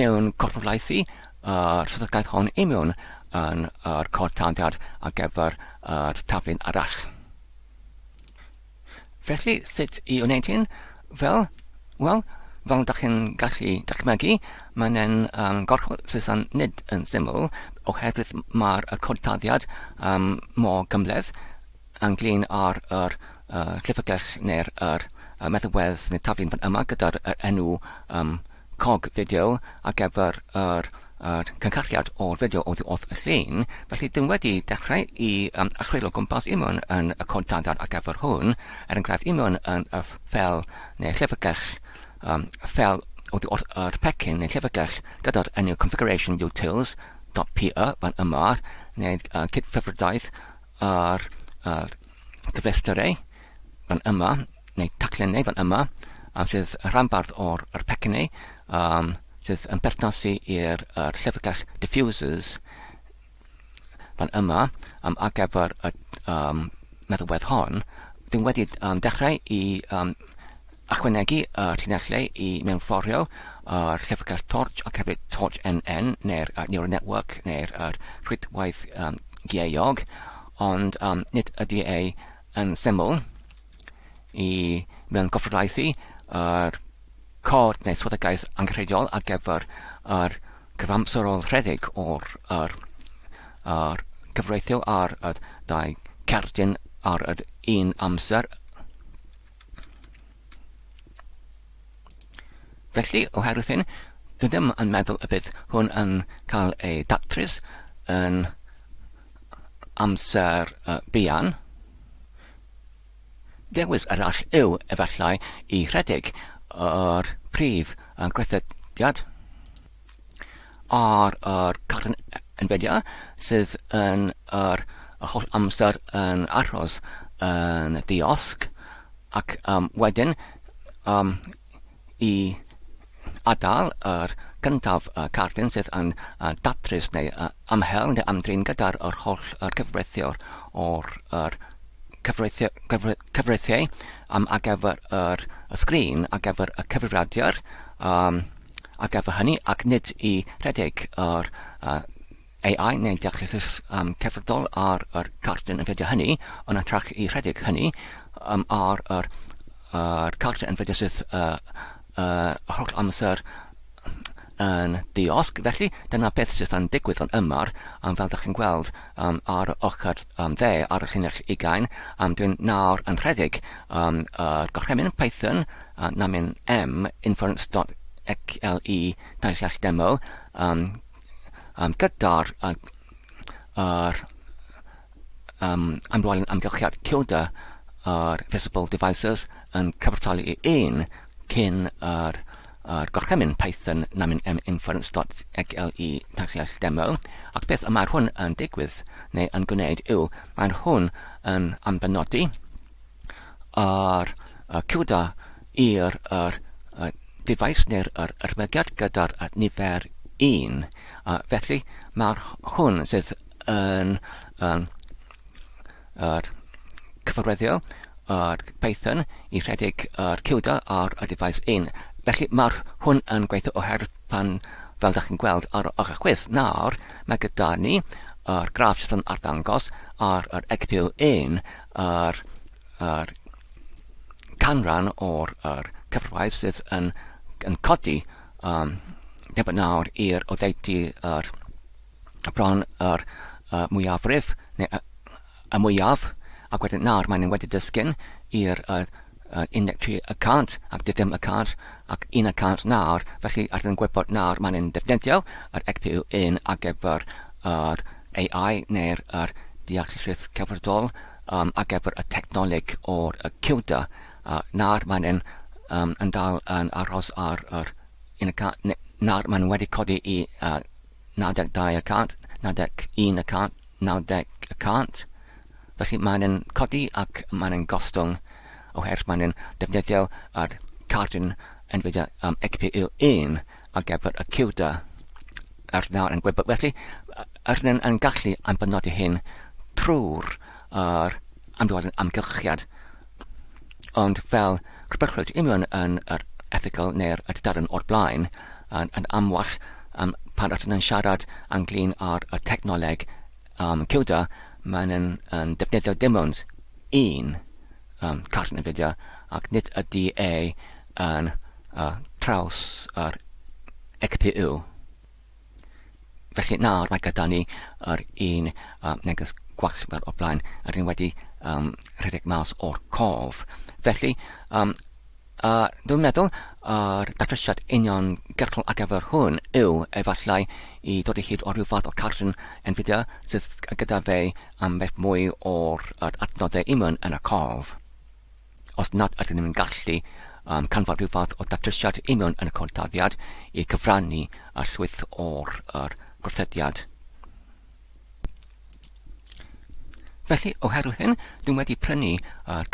mewn corfforlaethu yr swyddogaeth hon mewn yn yr cortawdiad ar gyfer yr taflun arall. Felly, sut i wneud hyn? Fel ydych chi'n gallu dychmygu, mae'n gorchwyd sydd nid yn syml, oherwydd mae'r codtaddiad mor gymleth ynglyn â'r llyfrgell neu'r methwedd neu taflun fan yma gyda'r enw cog fideo ar gyfer yr cyncarchiad o'r fideo oddi wrth y llun. Felly dim wedi dechrau i achreulio gwmpas mewn yn y codtaddiad ar gyfer hwn, enghraifft mewn yn y ffel neu llyfrgell ffel oddi wrth yr pecyn neu llyfrgell gyda'r enw configuration.utils.py fan yma, neu cydffurfrdaeth yr gyflesterau fan yma, neu taclennau fan yma, sydd rhanbarth o'r pecynau, sydd yn perthnasu i'r llyfrgell diffusers fan yma ar gyfer y meddylwedd hon. Dwi'n wedi dechrau i ychwanegu y llinellau i mewnforio yr llyfrgell Torch ac hefyd Torch NN neu'r neural network neu'r rhwydwaith GAeog, ond nid ydy ei yn syml i mewn gofrolaethu yr cod neu swyddogaeth angenrheidiol ar gyfer yr cyfamserol rhedeg o'r gyfreithiol ar y ddau cardyn ar yr un amser. Felly, oherwydd hyn, dwi ddim yn meddwl y bydd hwn yn cael ei datrys yn amser buan. Dewis arall yw efallai i rhedeg yr prif gweithrediad ar yr cardyn Nvidia sydd yn yr holl amser yn aros yn ddiosg, ac wedyn i adael yr gyntaf cardyn sydd yn datrys neu amhel neu amdrin gyda'r holl cyfreithiau o'r cyfreithiau ar gyfer yr sgrin ar gyfer y cyfrifiadur ar gyfer hynny, ac nid i rhedeg yr AI neu deallus cyfredol ar yr cardyn Nvidia hynny, ond atrach i rhedeg hynny ar yr cardyn Nvidia sydd holl amser yn ddiosg. Felly dyna beth sydd yn digwydd yn yma, fel ydych chi'n gweld ar y ochr dde ar y llinell 20, dwi'n nawr yn rhedeg gorchymyn Python namin m inference.xle demo gyda'r amrwalion amgylchiad cilda yr visible devices yn cyfartalu i un cyn yr gorchymyn Python namin inference.xle tachlell demo, ac beth y mae'r hwn yn digwydd neu yn gwneud yw, mae'r hwn yn ambenodi ar cwda i'r device neu'r ymweliad gyda'r nifer 1. Felly mae'r hwn sydd yn cyfarwyddio Python i rhedeg cwda ar y device 1. Felly mae'r hwn yn gweithio oherwydd pan, fel ydych chi'n gweld ar ochr chwith nawr, mae gyda ni graff sydd yn arddangos ar GPU 1 canran o'r cyfrwys sydd yn codi debod nawr i'r oddeutu bron mwyafrif neu y mwyaf, ac wedyn nawr mae'n wedi dysgu i'r 13 account ac dim account ac 1 account nawr, felly ar yn gwybod nawr mae'n defnyddio GPU 1 ar gyfer AI neu'r deallusrwydd cyfredol ar gyfer y technoleg o'r cwda. Nawr mae'n dal yn aros ar 1 account, nawr mae'n wedi codi i 92 account, 91 account, 90 account. Felly mae'n codi ac mae'n gostwng oherwydd mae'n defnyddio cardyn Nvidia GPU 1 ar gyfer y cwda. Nawr yn gwybod, felly yn gallu ambenodi hyn trwy'r amgylchiad. Ond fel rhywbeth union yn yr ethical neu'r tudaran o'r blaen, yn amwell pan rydyn yn siarad ynglyn ar y technoleg cwda, mae'n defnyddio dim ond 1 cardyn Nvidia ac nid y DA yn traws yr GPU. Felly nawr mae gyda ni un neges gwach fel o'r blaen rydyn wedi rhedeg mas o'r cof. Felly dwi'n meddwl datrysiad union gerddol ar gyfer hwn yw efallai i dod i hyd o ryw fath o cardyn Nvidia sydd gyda fe am beth mwy o'r adnodau union yn y cof. Os nad ydyn ni'n gallu canfod ryw fath o datrysiad union yn y codaddiad i cyfrannu a llwyth o'r gwrthodiad. Felly, oherwydd hyn, dwi'n wedi prynu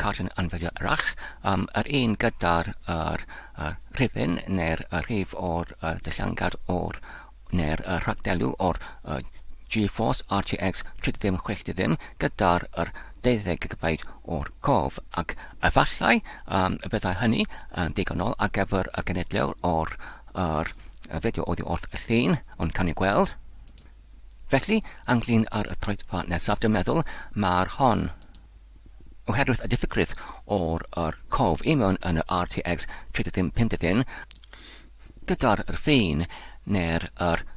cardyn Nvidia arall, yr un gyda'r rhifyn neu'r rhif o'r dylliangad neu'r rhagdelw o'r GeForce RTX 3060 gyda'r 12 GB o'r cof, ac efallai y byddai hynny yn digonol ar gyfer y genedlaw o'r fideo oddi wrth y llun, ond can i gweld. Felly, ynglyn ar y troedfa nesaf, dwi'n meddwl mae'r hon oherwydd y diffygrwydd o'r cof union yn y RTX 3050 gyda'r ffin neu'r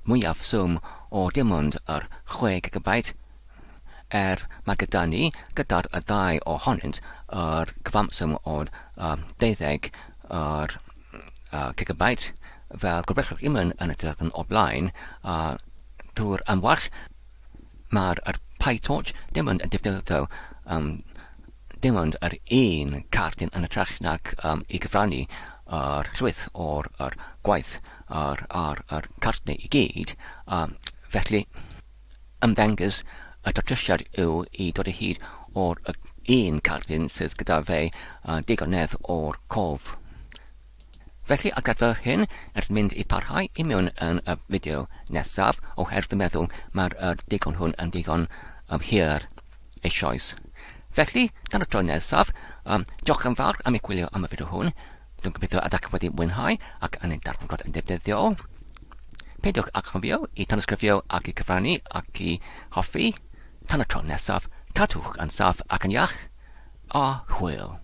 mwyaf swm o dim ond 6 GB mae gyda ni gyda'r ddau ohonynt cyfamswm o 12 GB fel gwrthrych union yn y dylan o'r blaen drwy'r amwell. Mae'r pyTorch dim ond yn defnyddio dim ond yr un cardyn yn y trach nac i gyfrannu llwyth o'r gwaith ar cardynau i gyd. Felly ymddangos y datrysiad yw i dod i hyd o'r un cardyn sydd gyda fe digonedd o'r cof. Felly, ar gyfer hyn, ydym mynd i parhau i mewn yn y fideo nesaf oherwydd y meddwl mae'r digon hwn yn digon hir eisoes. Felly, dan y tro nesaf, diolch yn fawr am ei gwylio am y fideo hwn. Dwi'n gobeithio ydych wedi mwynhau ac yn ein darpar yn ddefnyddiol. Peidiwch ag chofio i tanysgrifio ac i cyfrannu ac i hoffi. Tan y tro nesaf, cadwch yn saff ac yn iach a hwyl.